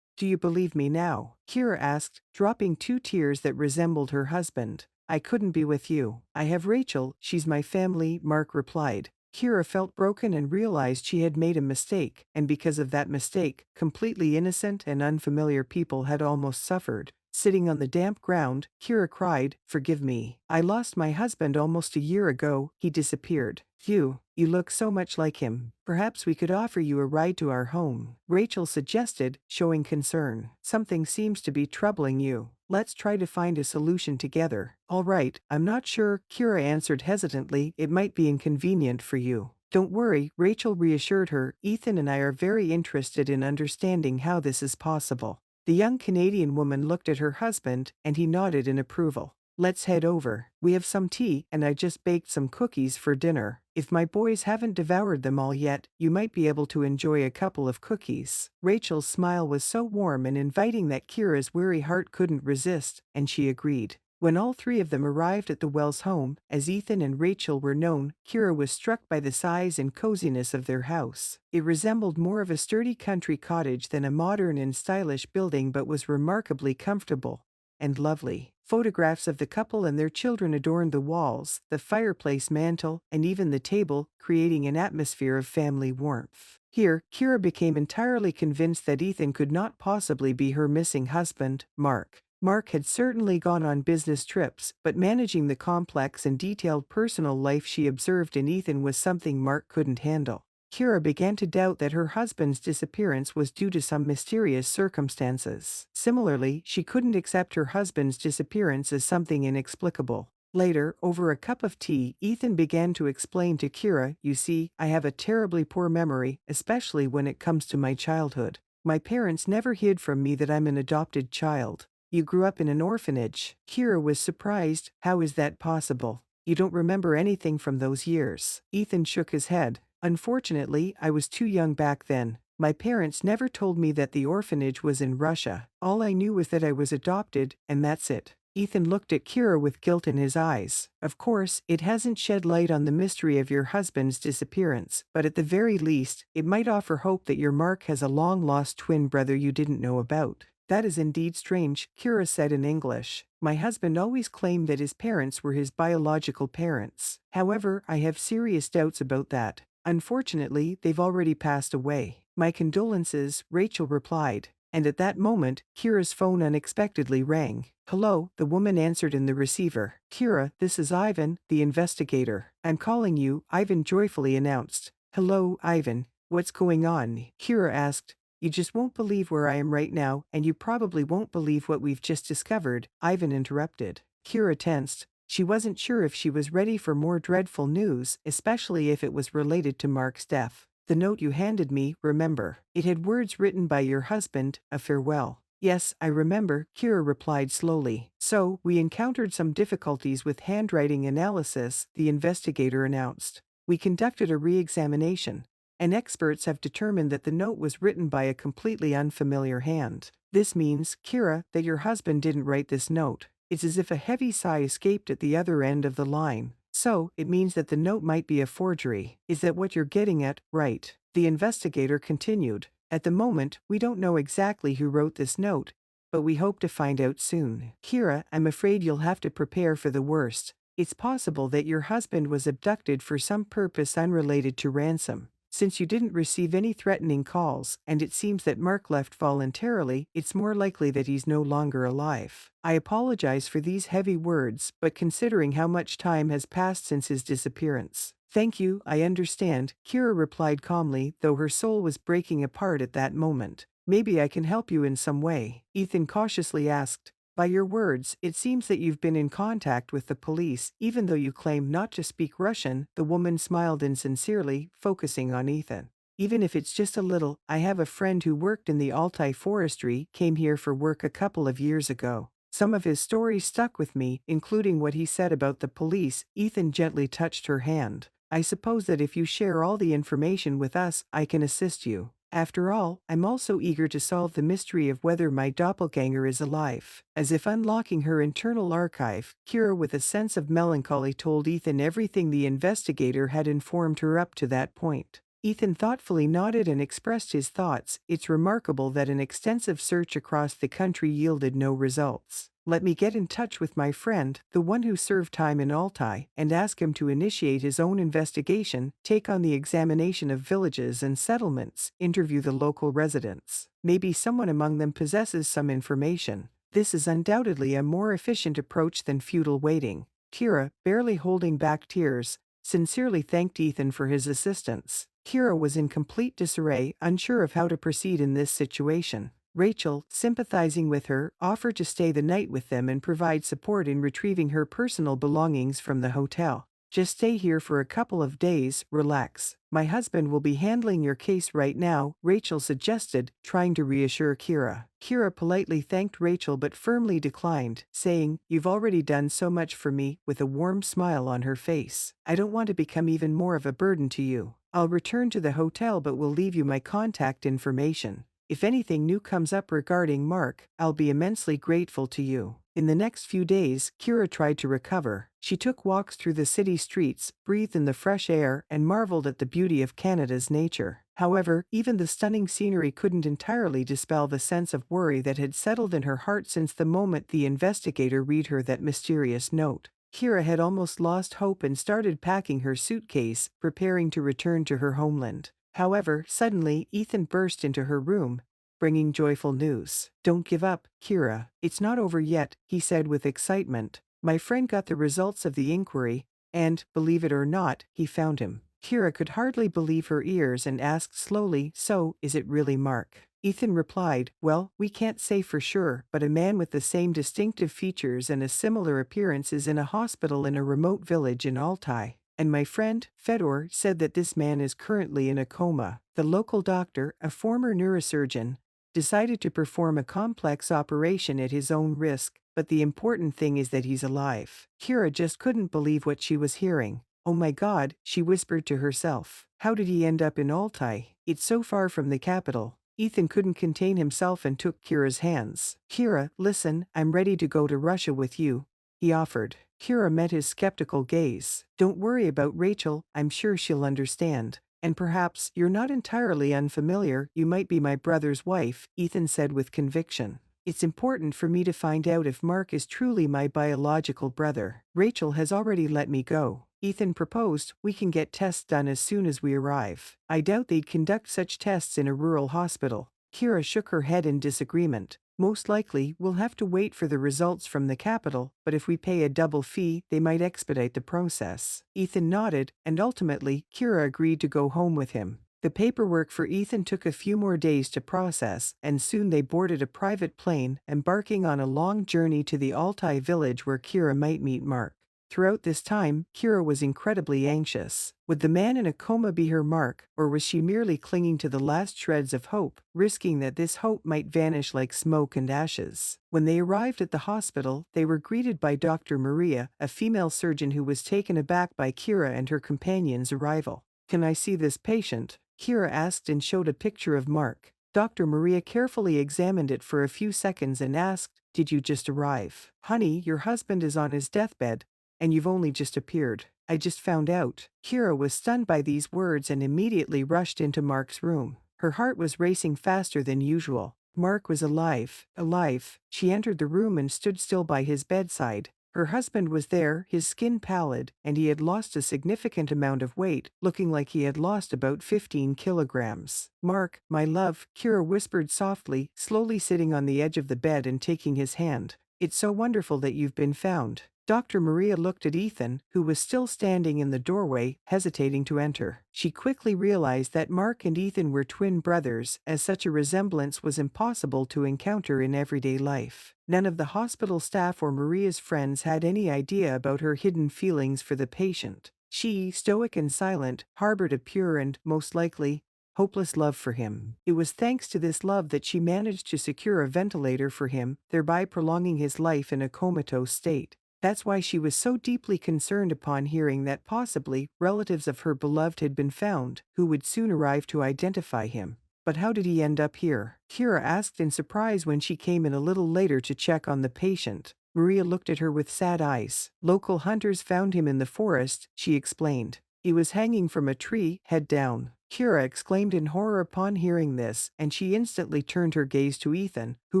Do you believe me now? Kira asked, dropping 2 tears that resembled her husband. I couldn't be with you. I have Rachel, she's my family, Mark replied. Kira felt broken and realized she had made a mistake, and because of that mistake, completely innocent and unfamiliar people had almost suffered. Sitting on the damp ground, Kira cried, "Forgive me. I lost my husband almost a year ago, he disappeared. You look so much like him. Perhaps we could offer you a ride to our home," Rachel suggested, showing concern. "Something seems to be troubling you. Let's try to find a solution together." "All right, I'm not sure," Kira answered hesitantly. "It might be inconvenient for you." "Don't worry," Rachel reassured her. "Ethan and I are very interested in understanding how this is possible." The young Canadian woman looked at her husband, and he nodded in approval. "Let's head over. We have some tea, and I just baked some cookies for dinner. If my boys haven't devoured them all yet, you might be able to enjoy a couple of cookies." Rachel's smile was so warm and inviting that Kira's weary heart couldn't resist, and she agreed. When all 3 of them arrived at the Wells home, as Ethan and Rachel were known, Kira was struck by the size and coziness of their house. It resembled more of a sturdy country cottage than a modern and stylish building, but was remarkably comfortable and lovely. Photographs of the couple and their children adorned the walls, the fireplace mantel, and even the table, creating an atmosphere of family warmth. Here, Kira became entirely convinced that Ethan could not possibly be her missing husband, Mark. Mark had certainly gone on business trips, but managing the complex and detailed personal life she observed in Ethan was something Mark couldn't handle. Kira began to doubt that her husband's disappearance was due to some mysterious circumstances. Similarly, she couldn't accept her husband's disappearance as something inexplicable. Later, over a cup of tea, Ethan began to explain to Kira, "You see, I have a terribly poor memory, especially when it comes to my childhood. My parents never hid from me that I'm an adopted child." "You grew up in an orphanage." Kira was surprised. "How is that possible? You don't remember anything from those years?" Ethan shook his head. "Unfortunately, I was too young back then. My parents never told me that the orphanage was in Russia. All I knew was that I was adopted, and that's it." Ethan looked at Kira with guilt in his eyes. "Of course, it hasn't shed light on the mystery of your husband's disappearance, but at the very least, it might offer hope that your Mark has a long-lost twin brother you didn't know about." "That is indeed strange," Kira said in English. "My husband always claimed that his parents were his biological parents. However, I have serious doubts about that. Unfortunately, they've already passed away." "My condolences," Rachel replied. And at that moment, Kira's phone unexpectedly rang. "Hello," the woman answered in the receiver. "Kira, this is Ivan, the investigator. I'm calling you," Ivan joyfully announced. "Hello, Ivan. What's going on?" Kira asked. "You just won't believe where I am right now, and you probably won't believe what we've just discovered," Ivan interrupted. Kira tensed. She wasn't sure if she was ready for more dreadful news, especially if it was related to Mark's death. "The note you handed me, remember? It had words written by your husband, a farewell." "Yes, I remember," Kira replied slowly. "So, we encountered some difficulties with handwriting analysis," the investigator announced. "We conducted a re-examination, and experts have determined that the note was written by a completely unfamiliar hand. This means, Kira, that your husband didn't write this note." It's as if a heavy sigh escaped at the other end of the line. "So, it means that the note might be a forgery. Is that what you're getting at, right?" The investigator continued. "At the moment, we don't know exactly who wrote this note, but we hope to find out soon. Kira, I'm afraid you'll have to prepare for the worst. It's possible that your husband was abducted for some purpose unrelated to ransom. Since you didn't receive any threatening calls, and it seems that Mark left voluntarily, it's more likely that he's no longer alive. I apologize for these heavy words, but considering how much time has passed since his disappearance." "Thank you, I understand," Kira replied calmly, though her soul was breaking apart at that moment. "Maybe I can help you in some way?" Ethan cautiously asked. "By your words, it seems that you've been in contact with the police, even though you claim not to speak Russian." The woman smiled insincerely, focusing on Ethan. "Even if it's just a little, I have a friend who worked in the Altai forestry, came here for work a couple of years ago. Some of his stories stuck with me, including what he said about the police." Ethan gently touched her hand. "I suppose that if you share all the information with us, I can assist you. After all, I'm also eager to solve the mystery of whether my doppelganger is alive." As if unlocking her internal archive, Kira with a sense of melancholy told Ethan everything the investigator had informed her up to that point. Ethan thoughtfully nodded and expressed his thoughts. It's remarkable that an extensive search across the country yielded no results. Let me get in touch with my friend, the one who served time in Altai, and ask him to initiate his own investigation, take on the examination of villages and settlements, interview the local residents. Maybe someone among them possesses some information. This is undoubtedly a more efficient approach than futile waiting. Kira, barely holding back tears, sincerely thanked Ethan for his assistance. Kira was in complete disarray, unsure of how to proceed in this situation. Rachel, sympathizing with her, offered to stay the night with them and provide support in retrieving her personal belongings from the hotel. Just stay here for a couple of days, relax. My husband will be handling your case right now, Rachel suggested, trying to reassure Kira. Kira politely thanked Rachel but firmly declined, saying, "You've already done so much for me," with a warm smile on her face. "I don't want to become even more of a burden to you. I'll return to the hotel but will leave you my contact information. If anything new comes up regarding Mark, I'll be immensely grateful to you." In the next few days, Kira tried to recover. She took walks through the city streets, breathed in the fresh air, and marveled at the beauty of Canada's nature. However, even the stunning scenery couldn't entirely dispel the sense of worry that had settled in her heart since the moment the investigator read her that mysterious note. Kira had almost lost hope and started packing her suitcase, preparing to return to her homeland. However, suddenly, Ethan burst into her room, bringing joyful news. "Don't give up, Kira. It's not over yet," he said with excitement. "My friend got the results of the inquiry, and, believe it or not, he found him." Kira could hardly believe her ears and asked slowly, "So, is it really Mark?" Ethan replied, "Well, we can't say for sure, but a man with the same distinctive features and a similar appearance is in a hospital in a remote village in Altai. And my friend, Fedor, said that this man is currently in a coma." The local doctor, a former neurosurgeon, decided to perform a complex operation at his own risk, but the important thing is that he's alive. Kira just couldn't believe what she was hearing. "Oh my God," she whispered to herself. "How did he end up in Altai? It's so far from the capital." Ethan couldn't contain himself and took Kira's hands. "Kira, listen, I'm ready to go to Russia with you," he offered. Kira met his skeptical gaze. "Don't worry about Rachel, I'm sure she'll understand. And perhaps you're not entirely unfamiliar, you might be my brother's wife," Ethan said with conviction. "It's important for me to find out if Mark is truly my biological brother. Rachel has already let me go." Ethan proposed, "We can get tests done as soon as we arrive." "I doubt they'd conduct such tests in a rural hospital." Kira shook her head in disagreement. "Most likely, we'll have to wait for the results from the capital, but if we pay a double fee, they might expedite the process." Ethan nodded, and ultimately, Kira agreed to go home with him. The paperwork for Ethan took a few more days to process, and soon they boarded a private plane, embarking on a long journey to the Altai village where Kira might meet Mark. Throughout this time, Kira was incredibly anxious. Would the man in a coma be her Mark, or was she merely clinging to the last shreds of hope, risking that this hope might vanish like smoke and ashes? When they arrived at the hospital, they were greeted by Dr. Maria, a female surgeon who was taken aback by Kira and her companion's arrival. "Can I see this patient?" Kira asked and showed a picture of Mark. Dr. Maria carefully examined it for a few seconds and asked, "Did you just arrive?" "Honey, your husband is on his deathbed, and you've only just appeared. I just found out." Kira was stunned by these words and immediately rushed into Mark's room. Her heart was racing faster than usual. Mark was alive. Alive. She entered the room and stood still by his bedside. Her husband was there, his skin pallid, and he had lost a significant amount of weight, looking like he had lost about 15 kilograms. "Mark, my love," Kira whispered softly, slowly sitting on the edge of the bed and taking his hand. "It's so wonderful that you've been found." Dr. Maria looked at Ethan, who was still standing in the doorway, hesitating to enter. She quickly realized that Mark and Ethan were twin brothers, as such a resemblance was impossible to encounter in everyday life. None of the hospital staff or Maria's friends had any idea about her hidden feelings for the patient. She, stoic and silent, harbored a pure and, most likely, hopeless love for him. It was thanks to this love that she managed to secure a ventilator for him, thereby prolonging his life in a comatose state. That's why she was so deeply concerned upon hearing that possibly relatives of her beloved had been found, who would soon arrive to identify him. "But how did he end up here?" Kira asked in surprise when she came in a little later to check on the patient. Maria looked at her with sad eyes. "Local hunters found him in the forest," she explained. "He was hanging from a tree, head down. Kira exclaimed in horror upon hearing this, and she instantly turned her gaze to Ethan, who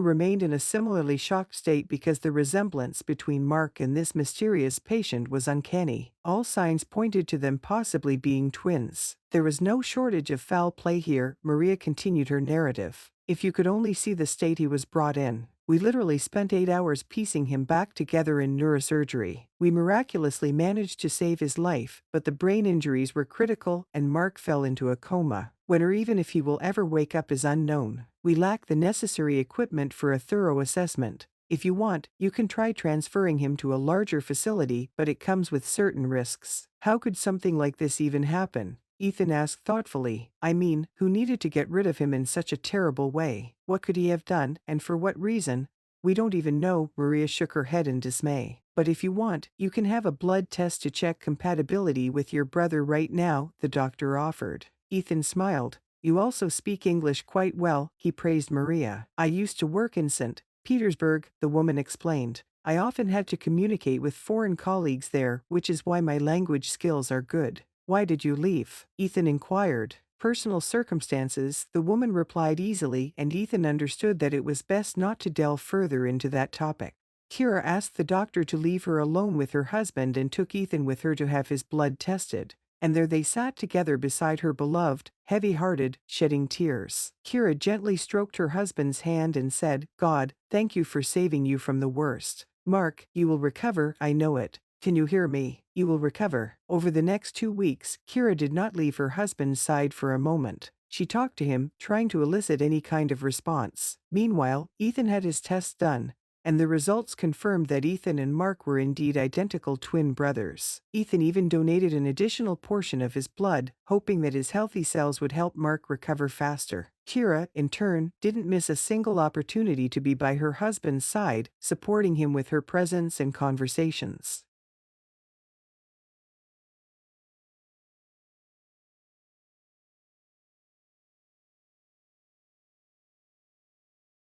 remained in a similarly shocked state because the resemblance between Mark and this mysterious patient was uncanny. All signs pointed to them possibly being twins. There was no shortage of foul play here, Maria continued her narrative. If you could only see the state he was brought in. We literally spent 8 hours piecing him back together in neurosurgery. We miraculously managed to save his life, but the brain injuries were critical and Mark fell into a coma. When or even if he will ever wake up is unknown. We lack the necessary equipment for a thorough assessment. If you want, you can try transferring him to a larger facility, but it comes with certain risks. How could something like this even happen? Ethan asked thoughtfully. I mean, who needed to get rid of him in such a terrible way? What could he have done, and for what reason? We don't even know, Maria shook her head in dismay. But if you want, you can have a blood test to check compatibility with your brother right now, the doctor offered. Ethan smiled. You also speak English quite well, he praised Maria. I used to work in St. Petersburg, the woman explained. I often had to communicate with foreign colleagues there, which is why my language skills are good. Why did you leave? Ethan inquired. Personal circumstances, the woman replied easily, and Ethan understood that it was best not to delve further into that topic. Kira asked the doctor to leave her alone with her husband and took Ethan with her to have his blood tested. And there they sat together beside her beloved, heavy-hearted, shedding tears. Kira gently stroked her husband's hand and said, God, thank you for saving you from the worst. Mark, you will recover, I know it. Can you hear me? You will recover. Over the next 2 weeks, Kira did not leave her husband's side for a moment. She talked to him, trying to elicit any kind of response. Meanwhile, Ethan had his tests done, and the results confirmed that Ethan and Mark were indeed identical twin brothers. Ethan even donated an additional portion of his blood, hoping that his healthy cells would help Mark recover faster. Kira, in turn, didn't miss a single opportunity to be by her husband's side, supporting him with her presence and conversations.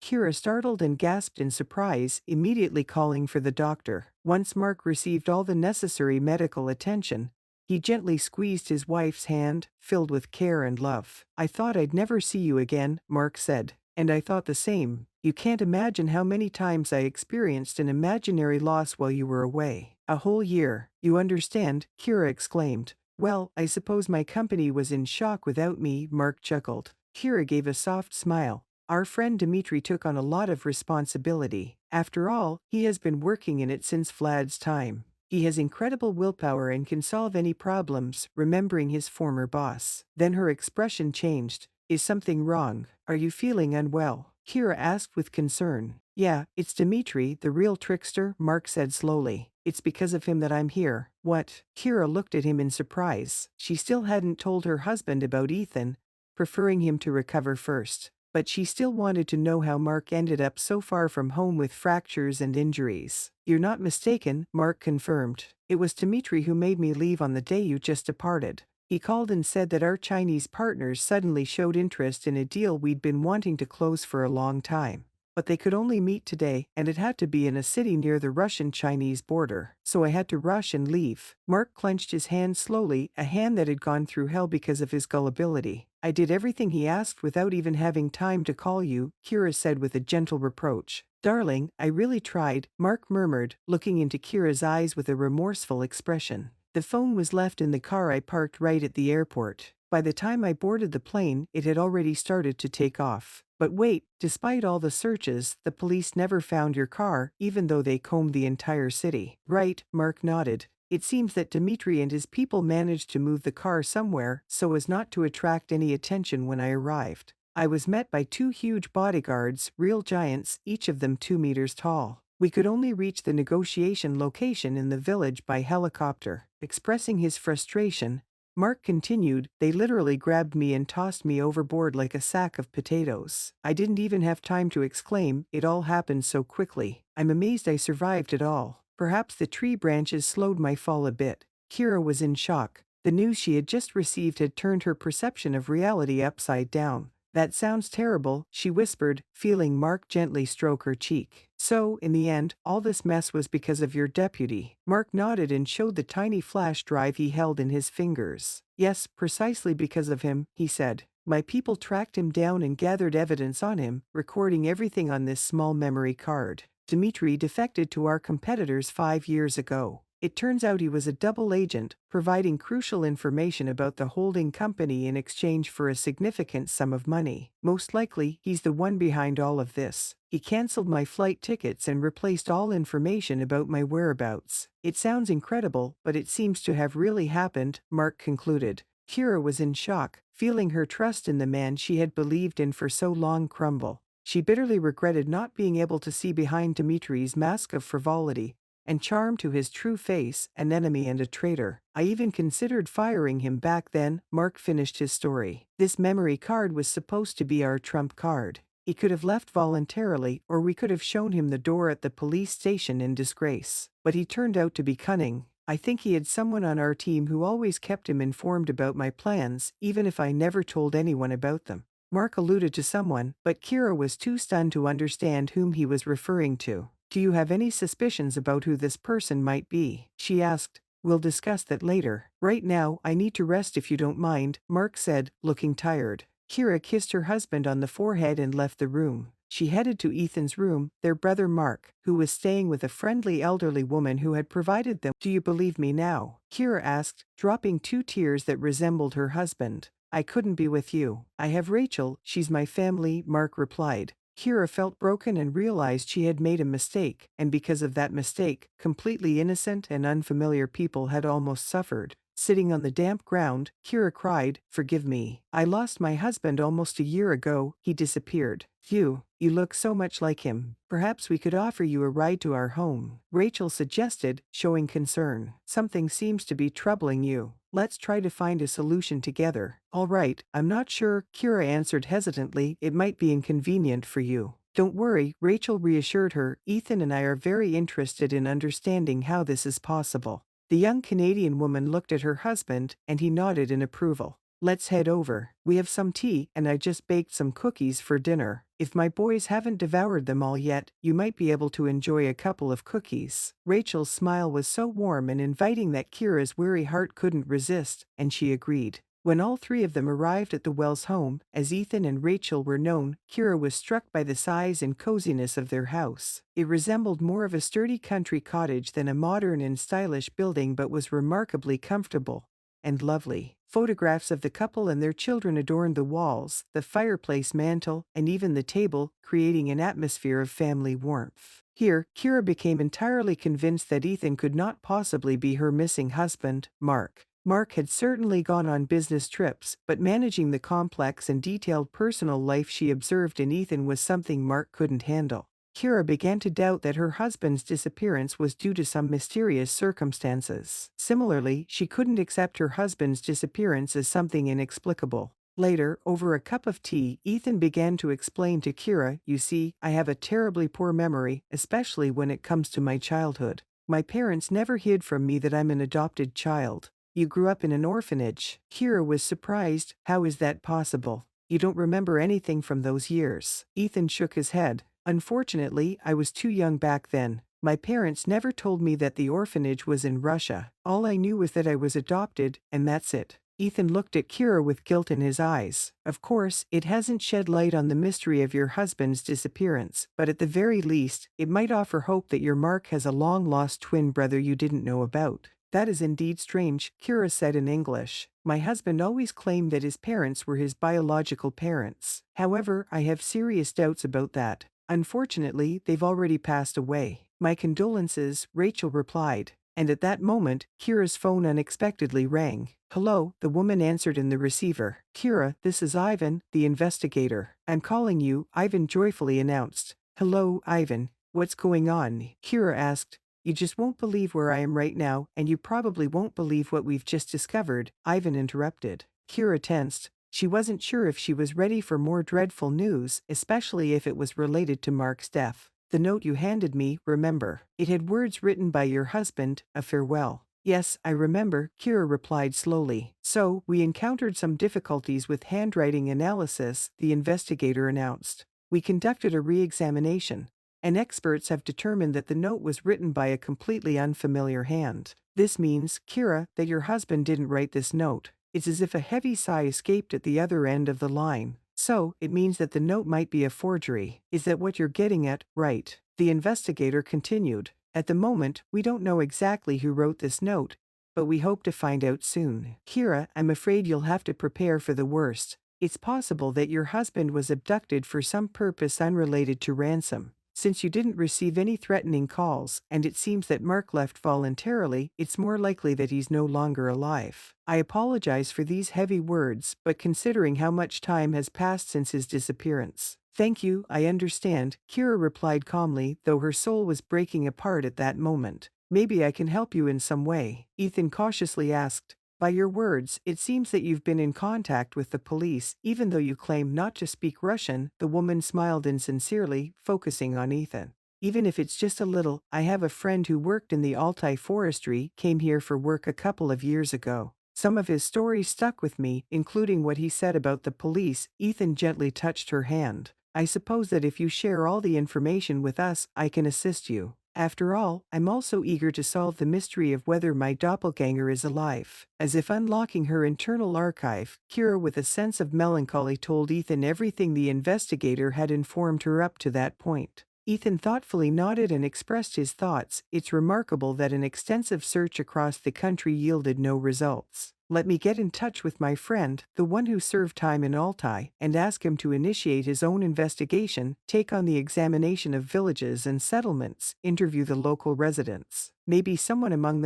Kira startled and gasped in surprise, immediately calling for the doctor. Once Mark received all the necessary medical attention, he gently squeezed his wife's hand, filled with care and love. I thought I'd never see you again, Mark said. And I thought the same. You can't imagine how many times I experienced an imaginary loss while you were away. A whole year. You understand? Kira exclaimed. Well, I suppose my company was in shock without me, Mark chuckled. Kira gave a soft smile. Our friend Dmitri took on a lot of responsibility. After all, he has been working in it since Vlad's time. He has incredible willpower and can solve any problems, remembering his former boss. Then her expression changed. Is something wrong? Are you feeling unwell? Kira asked with concern. Yeah, it's Dmitri, the real trickster, Mark said slowly. It's because of him that I'm here. What? Kira looked at him in surprise. She still hadn't told her husband about Ethan, preferring him to recover first. But she still wanted to know how Mark ended up so far from home with fractures and injuries. You're not mistaken, Mark confirmed. It was Dmitri who made me leave on the day you just departed. He called and said that our Chinese partners suddenly showed interest in a deal we'd been wanting to close for a long time. But they could only meet today, and it had to be in a city near the Russian-Chinese border. So I had to rush and leave. Mark clenched his hand slowly, a hand that had gone through hell because of his gullibility. I did everything he asked without even having time to call you, Kira said with a gentle reproach. Darling, I really tried, Mark murmured, looking into Kira's eyes with a remorseful expression. The phone was left in the car I parked right at the airport. By the time I boarded the plane, it had already started to take off. But wait, despite all the searches, the police never found your car, even though they combed the entire city. Right, Mark nodded. It seems that Dmitri and his people managed to move the car somewhere so as not to attract any attention when I arrived. I was met by 2 huge bodyguards, real giants, each of them 2 meters tall. We could only reach the negotiation location in the village by helicopter. Expressing his frustration, Mark continued, they literally grabbed me and tossed me overboard like a sack of potatoes. I didn't even have time to exclaim, it all happened so quickly. I'm amazed I survived it all. Perhaps the tree branches slowed my fall a bit. Kira was in shock. The news she had just received had turned her perception of reality upside down. That sounds terrible, she whispered, feeling Mark gently stroke her cheek. So, in the end, all this mess was because of your deputy. Mark nodded and showed the tiny flash drive he held in his fingers. Yes, precisely because of him, he said. My people tracked him down and gathered evidence on him, recording everything on this small memory card. Dmitri defected to our competitors 5 years ago. It turns out he was a double agent, providing crucial information about the holding company in exchange for a significant sum of money. Most likely, he's the one behind all of this. He cancelled my flight tickets and replaced all information about my whereabouts. It sounds incredible, but it seems to have really happened, Mark concluded. Kira was in shock, feeling her trust in the man she had believed in for so long crumble. She bitterly regretted not being able to see behind Dmitri's mask of frivolity and charm to his true face, an enemy and a traitor. I even considered firing him back then, Mark finished his story. This memory card was supposed to be our trump card. He could have left voluntarily, or we could have shown him the door at the police station in disgrace. But he turned out to be cunning. I think he had someone on our team who always kept him informed about my plans, even if I never told anyone about them. Mark alluded to someone, but Kira was too stunned to understand whom he was referring to. Do you have any suspicions about who this person might be? She asked. We'll discuss that later. Right now, I need to rest if you don't mind, Mark said, looking tired. Kira kissed her husband on the forehead and left the room. She headed to Ethan's room, their brother Mark, who was staying with a friendly elderly woman who had provided them. Do you believe me now? Kira asked, dropping 2 tears that resembled her husband. I couldn't be with you. I have Rachel, she's my family, Mark replied. Kira felt broken and realized she had made a mistake, and because of that mistake, completely innocent and unfamiliar people had almost suffered. Sitting on the damp ground, Kira cried, "Forgive me. I lost my husband almost a year ago, he disappeared. You look so much like him. Perhaps we could offer you a ride to our home," Rachel suggested, showing concern. Something seems to be troubling you. Let's try to find a solution together. All right, I'm not sure, Kira answered hesitantly, it might be inconvenient for you. Don't worry, Rachel reassured her, Ethan and I are very interested in understanding how this is possible. The young Canadian woman looked at her husband, and he nodded in approval. Let's head over. We have some tea, and I just baked some cookies for dinner. If my boys haven't devoured them all yet, you might be able to enjoy a couple of cookies. Rachel's smile was so warm and inviting that Kira's weary heart couldn't resist, and she agreed. When all 3 of them arrived at the Wells home, as Ethan and Rachel were known, Kira was struck by the size and coziness of their house. It resembled more of a sturdy country cottage than a modern and stylish building, but was remarkably comfortable and lovely. Photographs of the couple and their children adorned the walls, the fireplace mantel, and even the table, creating an atmosphere of family warmth. Here, Kira became entirely convinced that Ethan could not possibly be her missing husband, Mark. Mark had certainly gone on business trips, but managing the complex and detailed personal life she observed in Ethan was something Mark couldn't handle. Kira began to doubt that her husband's disappearance was due to some mysterious circumstances. Similarly, she couldn't accept her husband's disappearance as something inexplicable. Later, over a cup of tea, Ethan began to explain to Kira, you see, I have a terribly poor memory, especially when it comes to my childhood. My parents never hid from me that I'm an adopted child. You grew up in an orphanage. Kira was surprised. How is that possible? You don't remember anything from those years. Ethan shook his head. Unfortunately, I was too young back then. My parents never told me that the orphanage was in Russia. All I knew was that I was adopted, and that's it. Ethan looked at Kira with guilt in his eyes. Of course, it hasn't shed light on the mystery of your husband's disappearance, but at the very least, it might offer hope that your Mark has a long-lost twin brother you didn't know about. That is indeed strange, Kira said in English. My husband always claimed that his parents were his biological parents. However, I have serious doubts about that. Unfortunately, they've already passed away. My condolences, Rachel replied. And at that moment, Kira's phone unexpectedly rang. Hello, the woman answered in the receiver. Kira, this is Ivan, the investigator. I'm calling you, Ivan joyfully announced. Hello, Ivan. What's going on? Kira asked. You just won't believe where I am right now, and you probably won't believe what we've just discovered, Ivan interrupted. Kira tensed. She wasn't sure if she was ready for more dreadful news, especially if it was related to Mark's death. The note you handed me, remember? It had words written by your husband, a farewell. Yes, I remember, Kira replied slowly. So, we encountered some difficulties with handwriting analysis, the investigator announced. We conducted a re-examination, and experts have determined that the note was written by a completely unfamiliar hand. This means, Kira, that your husband didn't write this note. It's as if a heavy sigh escaped at the other end of the line. So, it means that the note might be a forgery. Is that what you're getting at? Right. The investigator continued. At the moment, we don't know exactly who wrote this note, but we hope to find out soon. Kira, I'm afraid you'll have to prepare for the worst. It's possible that your husband was abducted for some purpose unrelated to ransom. Since you didn't receive any threatening calls, and it seems that Mark left voluntarily, it's more likely that he's no longer alive. I apologize for these heavy words, but considering how much time has passed since his disappearance. Thank you, I understand, Kira replied calmly, though her soul was breaking apart at that moment. Maybe I can help you in some way, Ethan cautiously asked. By your words, it seems that you've been in contact with the police, even though you claim not to speak Russian. The woman smiled insincerely, focusing on Ethan. Even if it's just a little, I have a friend who worked in the Altai forestry, came here for work a couple of years ago. Some of his stories stuck with me, including what he said about the police. Ethan gently touched her hand. I suppose that if you share all the information with us, I can assist you. After all, I'm also eager to solve the mystery of whether my doppelganger is alive. As if unlocking her internal archive, Kira with a sense of melancholy told Ethan everything the investigator had informed her up to that point. Ethan thoughtfully nodded and expressed his thoughts. It's remarkable that an extensive search across the country yielded no results. Let me get in touch with my friend, the one who served time in Altai, and ask him to initiate his own investigation, take on the examination of villages and settlements, interview the local residents. Maybe someone among them